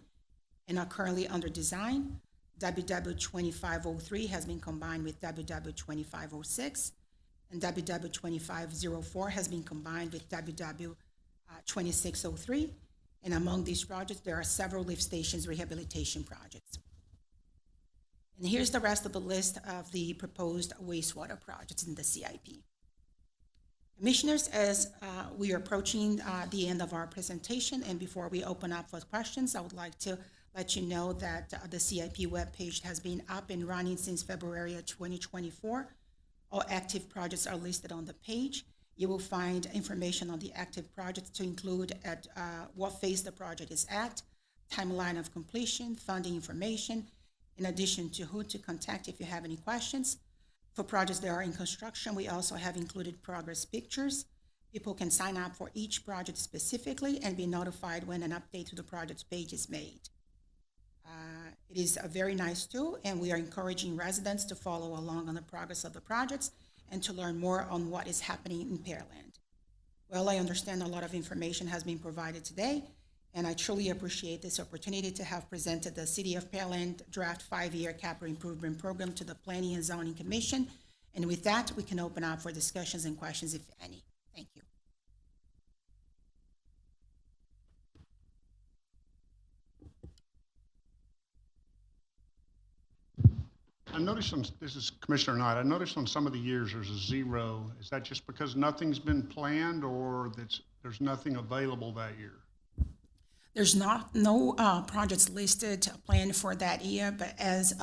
and are currently under design. WW 2503 has been combined with WW 2506, and WW 2504 has been combined with WW 2603. And among these projects, there are several lift stations rehabilitation projects. And here's the rest of the list of the proposed wastewater projects in the CIP. Commissioners, as we are approaching the end of our presentation, and before we open up for questions, I would like to let you know that the CIP webpage has been up and running since February of 2024. All active projects are listed on the page. You will find information on the active projects to include at what phase the project is at, timeline of completion, funding information, in addition to who to contact if you have any questions. For projects that are in construction, we also have included progress pictures. People can sign up for each project specifically and be notified when an update to the project's page is made. It is a very nice tool, and we are encouraging residents to follow along on the progress of the projects and to learn more on what is happening in Pearland. Well, I understand a lot of information has been provided today, and I truly appreciate this opportunity to have presented the City of Pearland Draft 5-Year Capital Improvement Program to the Planning and Zoning Commission. And with that, we can open up for discussions and questions, if any. Thank you. I noticed on, this is Commissioner Knight, I noticed on some of the years there's a 0. Is that just because nothing's been planned, or there's nothing available that year? There's no projects listed planned for that year, but as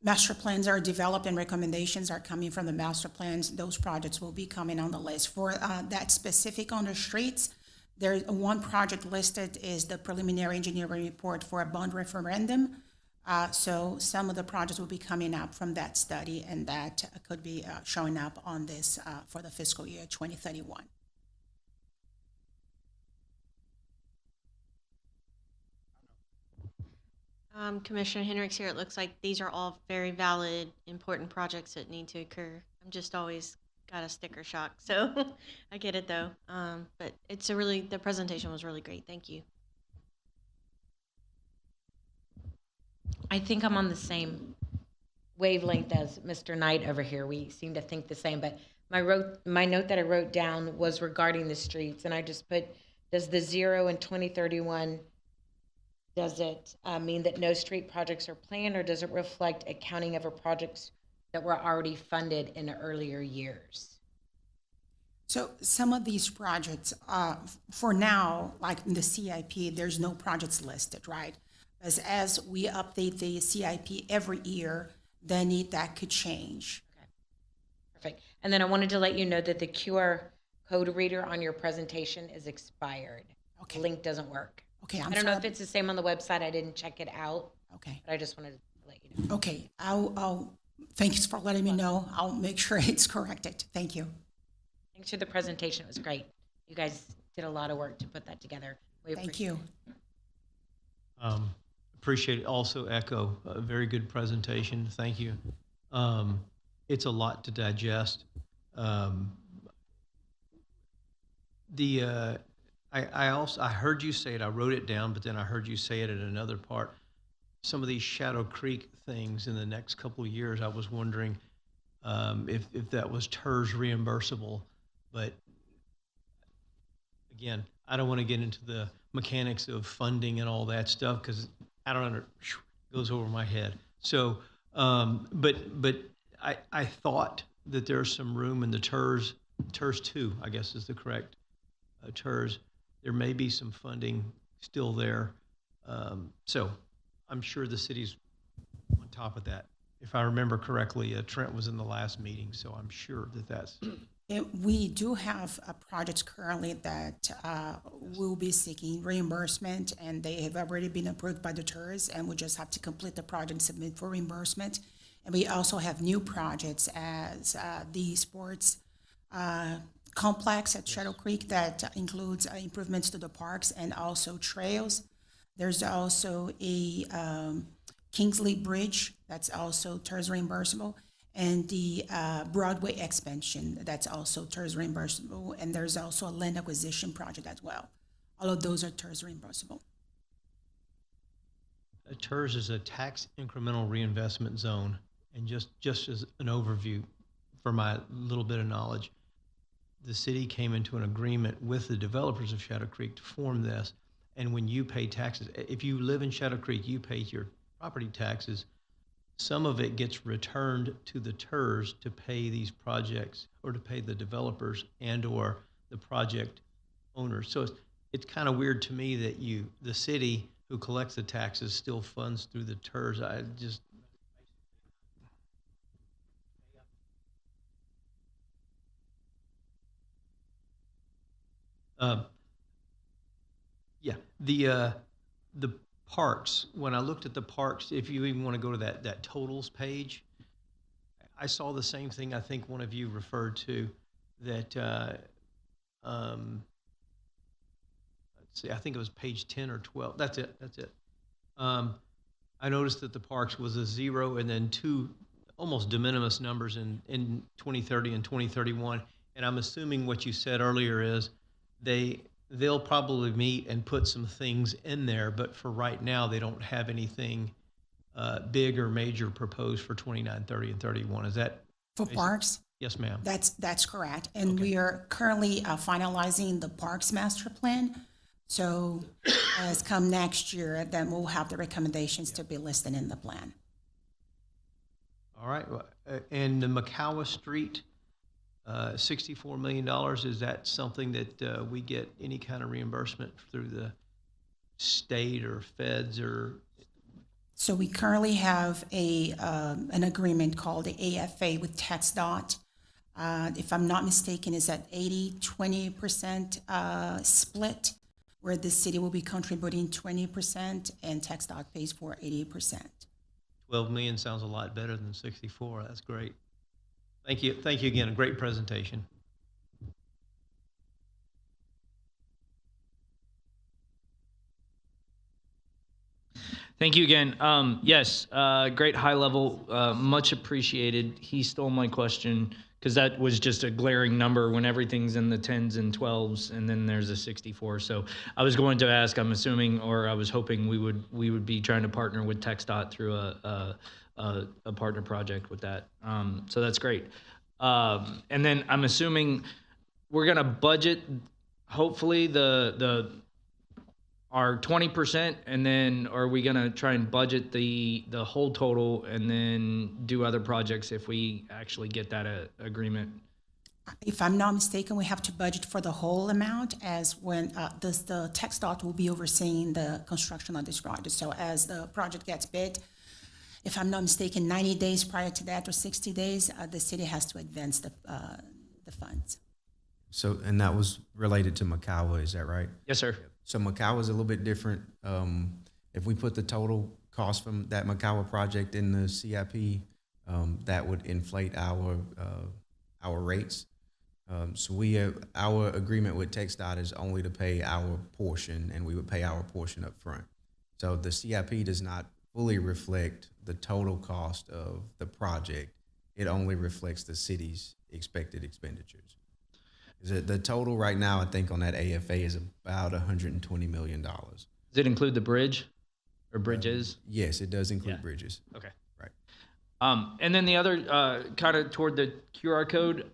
master plans are developed and recommendations are coming from the master plans, those projects will be coming on the list. For that specific on the streets, there's one project listed is the preliminary engineering report for a bond referendum. So some of the projects will be coming up from that study, and that could be showing up on this for the fiscal year 2031. Commissioner Hendricks here. It looks like these are all very valid, important projects that need to occur. I'm just always got a sticker shock, so I get it though. But the presentation was really great. Thank you. I think I'm on the same wavelength as Mr. Knight over here. We seem to think the same, but my note that I wrote down was regarding the streets, and I just put, does the 0 in 2031, does it mean that no street projects are planned, or does it reflect accounting of projects that were already funded in earlier years? So some of these projects, for now, like in the CIP, there's no projects listed, right? As we update the CIP every year, then that could change. Okay, perfect. And then I wanted to let you know that the QR code reader on your presentation is expired. Okay. The link doesn't work. Okay, I don't know if it's the same on the website. I didn't check it out. Okay. But I just wanted to let you know. Okay, I'll thanks for letting me know. I'll make sure it's corrected. Thank you. Thanks for the presentation. It was great. You guys did a lot of work to put that together. We Thank appreciate you. it. Appreciate it. Also echo a very good presentation. Thank you. It's a lot to digest. I heard you say it. I wrote it down, but then I heard you say it in another part. Some of these Shadow Creek things in the next couple of years, I was wondering if that was TERS reimbursable. But again, I don't want to get into the mechanics of funding and all that stuff because I don't it goes over my head. So, but I thought that there's some room in the TERS 2, I guess is the correct TERS. There may be some funding still there. So I'm sure the city's on top of that. If I remember correctly, Trent was in the last meeting, so I'm sure that's. We do have projects currently that will be seeking reimbursement, and they have already been approved by the TERS, and we just have to complete the project and submit for reimbursement. And we also have new projects as the sports complex at Shadow Creek that includes improvements to the parks and also trails. There's also a Kingsley Bridge that's also TERS reimbursable, and the Broadway expansion that's also TERS reimbursable, and there's also a land acquisition project as well. All of those are TERS reimbursable. TERS is a tax incremental reinvestment zone, and just as an overview for my little bit of knowledge, the city came into an agreement with the developers of Shadow Creek to form this, and when you pay taxes, if you live in Shadow Creek, you pay your property taxes. Some of it gets returned to the TERS to pay these projects or to pay the developers and or the project owners. So it's kind of weird to me that the city who collects the taxes still funds through the TERS. The parks, when I looked at the parks, if you even want to go to that totals page, I saw the same thing I think one of you referred to, that let's see, I think it was page 10 or 12. That's it. I noticed that the parks was a 0 and then 2 almost de minimis numbers in 2030 and 2031. And I'm assuming what you said earlier is they'll probably meet and put some things in there, but for right now, they don't have anything big or major proposed for 29, 30, and 31. Is that For parks? Yes, ma'am. That's correct. And Okay. we are currently finalizing the parks master plan. So as come next year, then we'll have the recommendations to be listed in the plan. All right. And the McCowa Street, $64 million, is that something that we get any kind of reimbursement through the state or feds or? So we currently have an agreement called the AFA with TxDOT. If I'm not mistaken, is at 80-20% split, where the city will be contributing 20% and TxDOT pays for 80%. 12 million sounds a lot better than 64. That's great. Thank you. Thank you again. A great presentation. Thank you again. Yes, great high level, much appreciated. He stole my question because that was just a glaring number when everything's in the 10s and 12s, and then there's a 64. So I was going to ask, I'm assuming, or I was hoping we would be trying to partner with TxDOT through a partner project with that. So that's great. And then I'm assuming we're gonna budget, hopefully our 20%, and then are we gonna try and budget the whole total and then do other projects if we actually get that agreement? If I'm not mistaken, we have to budget for the whole amount, as when the TxDOT will be overseeing the construction of this project. So as the project gets bid, if I'm not mistaken, 90 days prior to that or 60 days, the city has to advance the funds. So, and that was related to McCowa, is that right? Yes, sir. So McCowa is a little bit different. If we put the total cost from that McCowa project in the CIP, that would inflate our rates. So our agreement with TxDOT is only to pay our portion, and we would pay our portion up front. So the CIP does not fully reflect the total cost of the project. It only reflects the city's expected expenditures. The total right now, I think, on that AFA is about $120 million. Does it include the bridge or bridges? Yes, it does include Yeah. bridges. Okay. Right. And then the other kind of toward the QR code,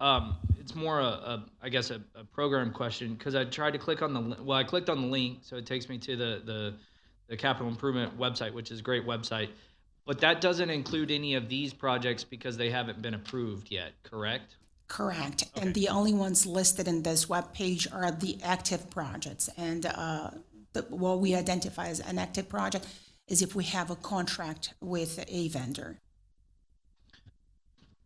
it's more I guess a program question, because I tried to click on I clicked on the link, so it takes me to the capital improvement website, which is a great website, but that doesn't include any of these projects because they haven't been approved yet, correct? Correct. Okay. And the only ones listed in this webpage are the active projects. And what we identify as an active project is if we have a contract with a vendor.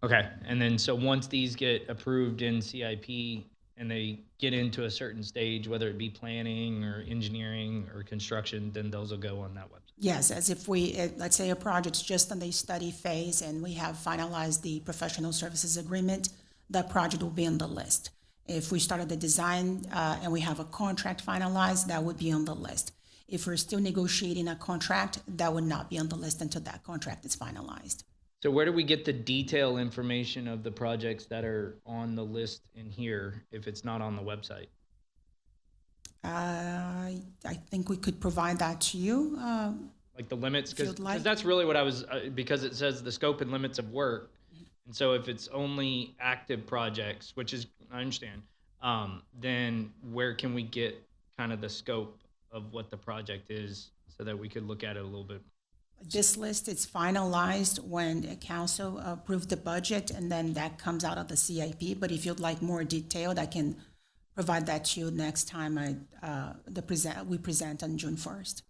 Okay, and then so once these get approved in CIP and they get into a certain stage, whether it be planning or engineering or construction, then those will go on that website. Yes, as if let's say a project's just in the study phase and we have finalized the professional services agreement, that project will be on the list. If we started the design and we have a contract finalized, that would be on the list. If we're still negotiating a contract, that would not be on the list until that contract is finalized. So where do we get the detail information of the projects that are on the list in here if it's not on the website? I think we could provide that to you. Like the limits, If you'd because like. that's really what I was, because it says the scope and limits of work. And so if it's only active projects, which is, I understand, then where can we get kind of the scope of what the project is so that we could look at it a little bit? This list is finalized when council approved the budget, and then that comes out of the CIP. But if you'd like more detailed, I can provide that to you next time we present on June 1st.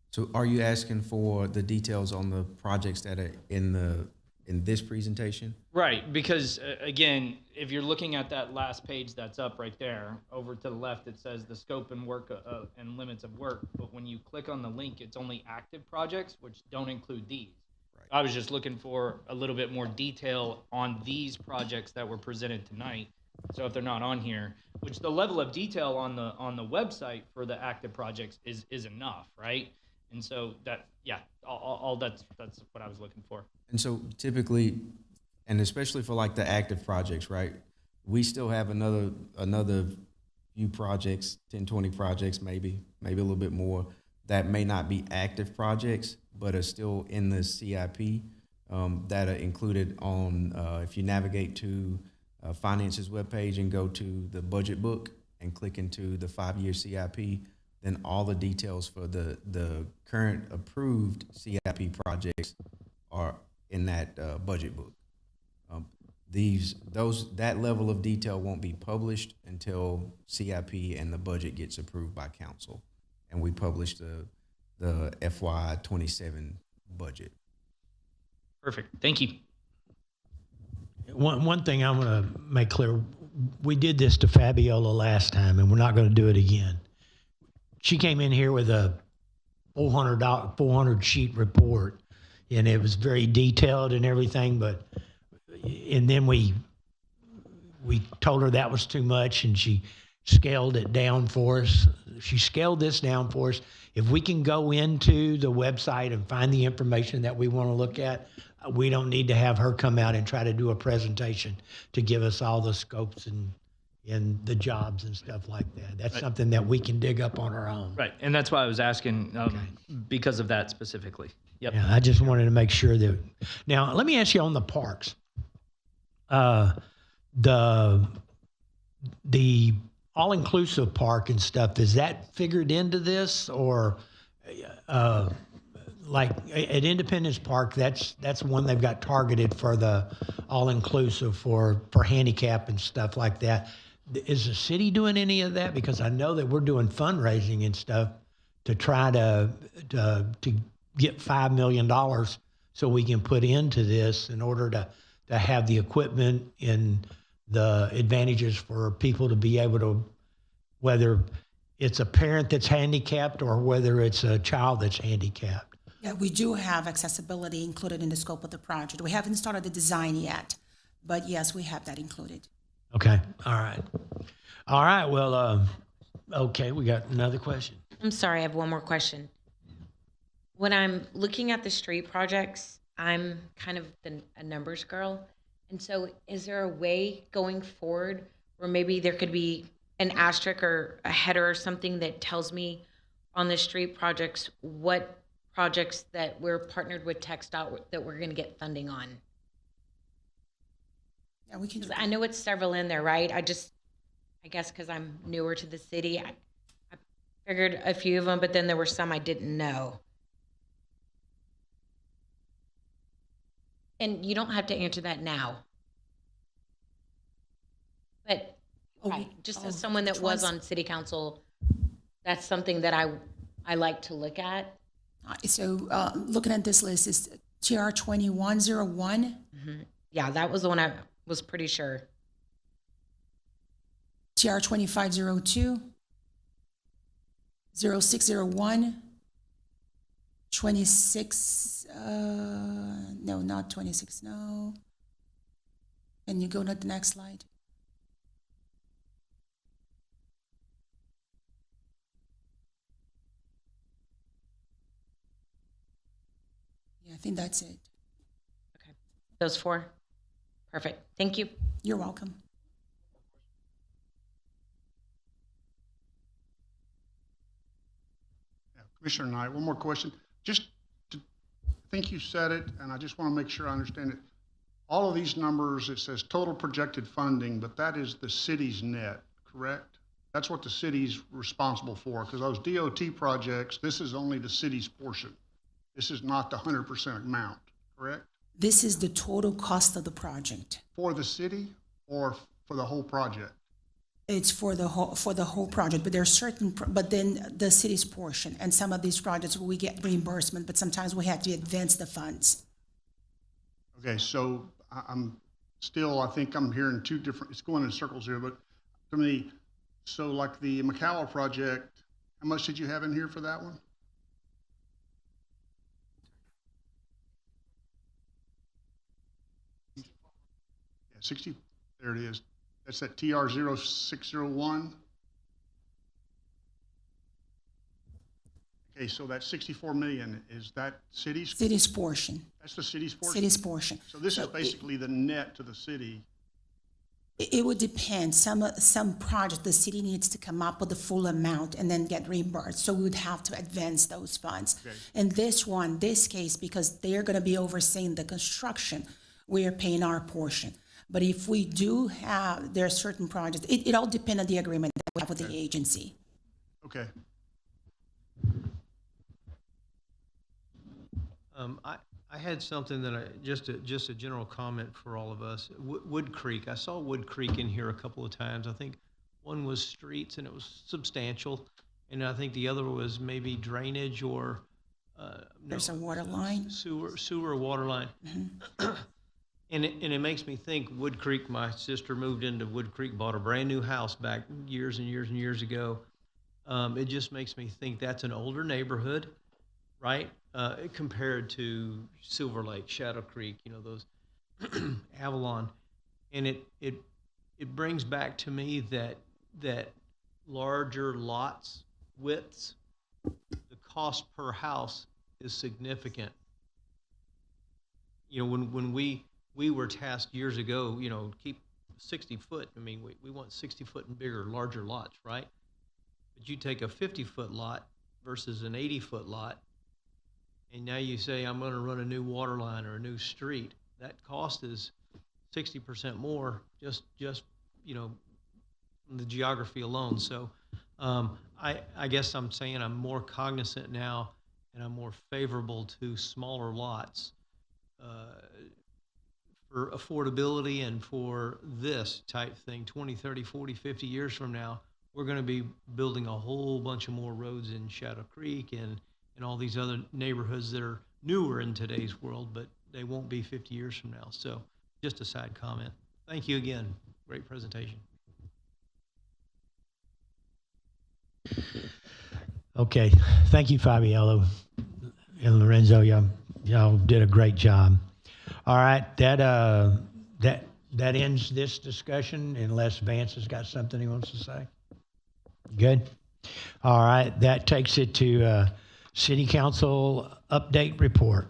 So are you asking for the details on the projects that are in this presentation? Right, because again, if you're looking at that last page that's up right there, over to the left, it says the scope and work and limits of work. But when you click on the link, it's only active projects, which don't include these. Right. I was just looking for a little bit more detail on these projects that were presented tonight. So if they're not on here, which the level of detail on the website for the active projects is enough, right? And so that, yeah, all that's what I was looking for. And so typically, and especially for like the active projects, right? We still have another few projects, 10, 20 projects, maybe a little bit more, that may not be active projects, but are still in the CIP that are included on, if you navigate to Finance's webpage and go to the budget book and click into the 5-year CIP, then all the details for the current approved CIP projects are in that budget book. That level of detail won't be published until CIP and the budget gets approved by council, and we publish the FY27 budget. Perfect. Thank you. One thing I'm going to make clear, we did this to Fabiola last time, and we're not going to do it again. She came in here with a 400 sheet report, and it was very detailed and everything, and then we told her that was too much, and she scaled it down for us. She scaled this down for us. If we can go into the website and find the information that we want to look at, we don't need to have her come out and try to do a presentation to give us all the scopes and the jobs and stuff like that. That's Right. something that we can dig up on our own. Right, and that's why I was asking because of that specifically. Yep. Yeah, I just wanted to make sure that. Now, let me ask you on the parks. The all-inclusive park and stuff, is that figured into this, or like at Independence Park, that's one they've got targeted for the all-inclusive for handicap and stuff like that. Is the city doing any of that? Because I know that we're doing fundraising and stuff to try to get $5 million so we can put into this in order to have the equipment and the advantages for people to be able to, whether it's a parent that's handicapped or whether it's a child that's handicapped. Yeah, we do have accessibility included in the scope of the project. We haven't started the design yet, but yes, we have that included. Okay. All right. Well, okay. We got another question. I'm sorry, I have one more question. when I'm looking at the street projects, I'm kind of a numbers girl. And so is there a way going forward where maybe there could be an asterisk or a header or something that tells me on the street projects what projects that we're partnered with TxDOT that we're going to get funding on? Yeah, we can do 'Cause that. I know it's several in there, right? I guess because I'm newer to the city, I figured a few of them, but then there were some I didn't know. And you don't have to answer that now. But just as someone that which was ones? on city council, that's something that I like to look at. So looking at this list is TR 2101, Yeah, that was the one I was pretty sure. TR 2502, 0601, 26, no, not 26, no. Can you go to the next slide? Yeah, I think that's it. Okay. Those four? Perfect. Thank you. You're welcome. Yeah, Commissioner Knight, one more question. I think you said it, and I just want to make sure I understand it. All of these numbers, it says total projected funding, but that is the city's net, correct? That's what the city's responsible for, because those DOT projects, this is only the city's portion. This is not the 100% amount, correct? This is the total cost of the project. For the city or for the whole project? It's for the whole project, but there's certain, but then the city's portion, and some of these projects we get reimbursement, but sometimes we have to advance the funds. Okay, so I think I'm hearing two different, it's going in circles here, but to me, so like the McCalla project, how much did you have in here for that one? Yeah, 60, there it is. That's that TR 0601. Okay, so that 64 million, is that city's? City's portion, That's the city's portion? city's portion. So this is basically the net to the city. It would depend. Some project, the city needs to come up with the full amount and then get reimbursed. So we would have to advance those funds. Okay. In this case, because they're going to be overseeing the construction, we are paying our portion. But if we do have, there are certain projects, it all depends on the agreement that we have with the agency. Okay. I had something that just a general comment for all of us. Wood Creek, I saw Wood Creek in here a couple of times. I think one was streets and it was substantial, and I think the other was maybe drainage or There's a water line. sewer water line. And it makes me think Wood Creek. My sister moved into Wood Creek, bought a brand new house back years and years and years ago. It just makes me think that's an older neighborhood, right? Compared to Silver Lake, Shadow Creek, those Avalon, and it brings back to me that larger lots, widths, the cost per house is significant. When we were tasked years ago, keep 60 foot. I mean, we want 60 foot and bigger, larger lots, right? But you take a 50-foot lot versus an 80-foot lot, and now you say, I'm going to run a new water line or a new street. That cost is 60% more just from the geography alone. So I guess I'm saying I'm more cognizant now, and I'm more favorable to smaller lots for affordability and for this type thing. 20, 30, 40, 50 years from now, we're going to be building a whole bunch of more roads in Shadow Creek and all these other neighborhoods that are newer in today's world, but they won't be 50 years from now. So just a side comment. Thank you again. Great presentation. Okay, thank you, Fabiello and Lorenzo. Y'all did a great job. All right, that ends this discussion unless Vance has got something he wants to say. Good. All right, that takes it to City Council update report.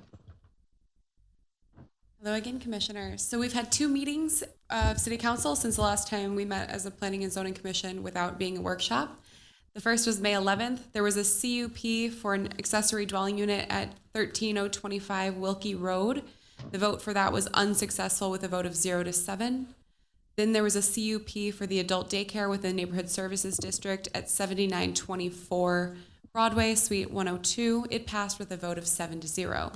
Hello again, Commissioners. So we've had 2 meetings of City Council since the last time we met as a Planning and Zoning Commission without being a workshop. The first was May 11th. There was a CUP for an accessory dwelling unit at 13025 Wilkie Road. The vote for that was unsuccessful with a vote of 0-7. Then there was a CUP for the adult daycare within the Neighborhood Services District at 7924 Broadway, Suite 102. It passed with a vote of 7-0.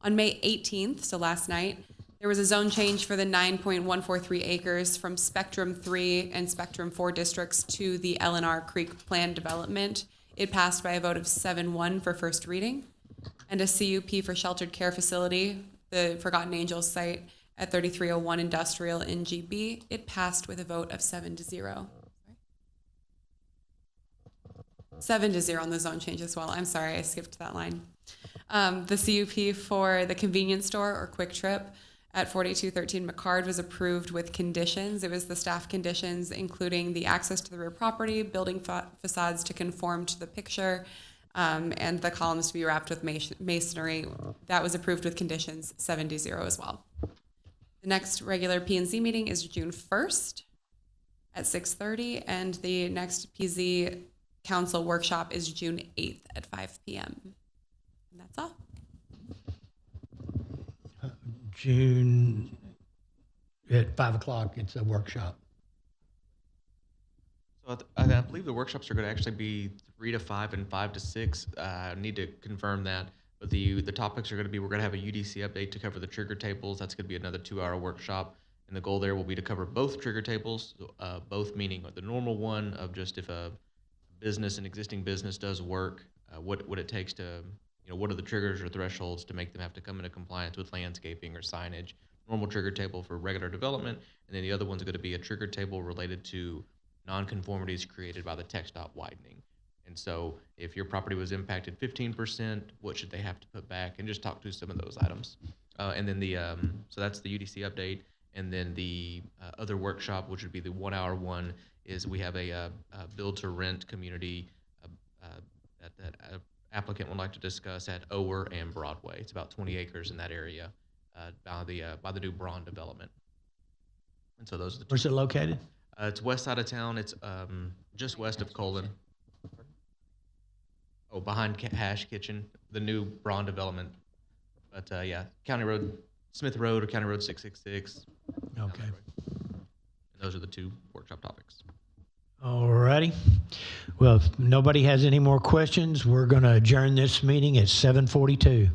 On May 18th, so last night, there was a zone change for the 9.143 acres from Spectrum 3 and Spectrum 4 districts to the LNR Creek Plan Development. It passed by a vote of 7-1 for first reading. And a CUP for sheltered care facility, the Forgotten Angels site at 3301 Industrial in GB. It passed with a vote of 7-0. 7-0 on the zone change as well. I'm sorry, I skipped that line. The CUP for the convenience store or Quick Trip at 4213 McCard was approved with conditions. It was the staff conditions, including the access to the rear property, building facades to conform to the picture, and the columns to be wrapped with masonry. That was approved with conditions, 7-0 as well. The next regular P&Z meeting is June 1st at 6:30, and the next PZ Council workshop is June 8th at 5 p.m. And that's all. June at 5 o'clock, it's a workshop. So I believe the workshops are going to actually be 3 to 5 and 5 to 6. I need to confirm that. But the topics are going to be, we're going to have a UDC update to cover the trigger tables. That's going to be another 2-hour workshop. And the goal there will be to cover both trigger tables, both meaning the normal one of just if a business, an existing business does work, what it takes to, what are the triggers or thresholds to make them have to come into compliance with landscaping or signage, normal trigger table for regular development. And then the other one's going to be a trigger table related to nonconformities created by the TxDOT widening. And so if your property was impacted 15%, what should they have to put back? And just talk through some of those items. And then so that's the UDC update. And then the other workshop, which would be the 1-hour one, is we have a build to rent community that applicant would like to discuss at Ower and Broadway. It's about 20 acres in that area by the new Braun development. And so those are the two. Where's it located? It's west side of town. It's just west of Colon. Oh, behind Hash Kitchen, the new Braun development. But yeah, County Road, Smith Road or County Road 666. Okay. And those are the 2 workshop topics. All righty. Well, if nobody has any more questions, we're going to adjourn this meeting at 7:42.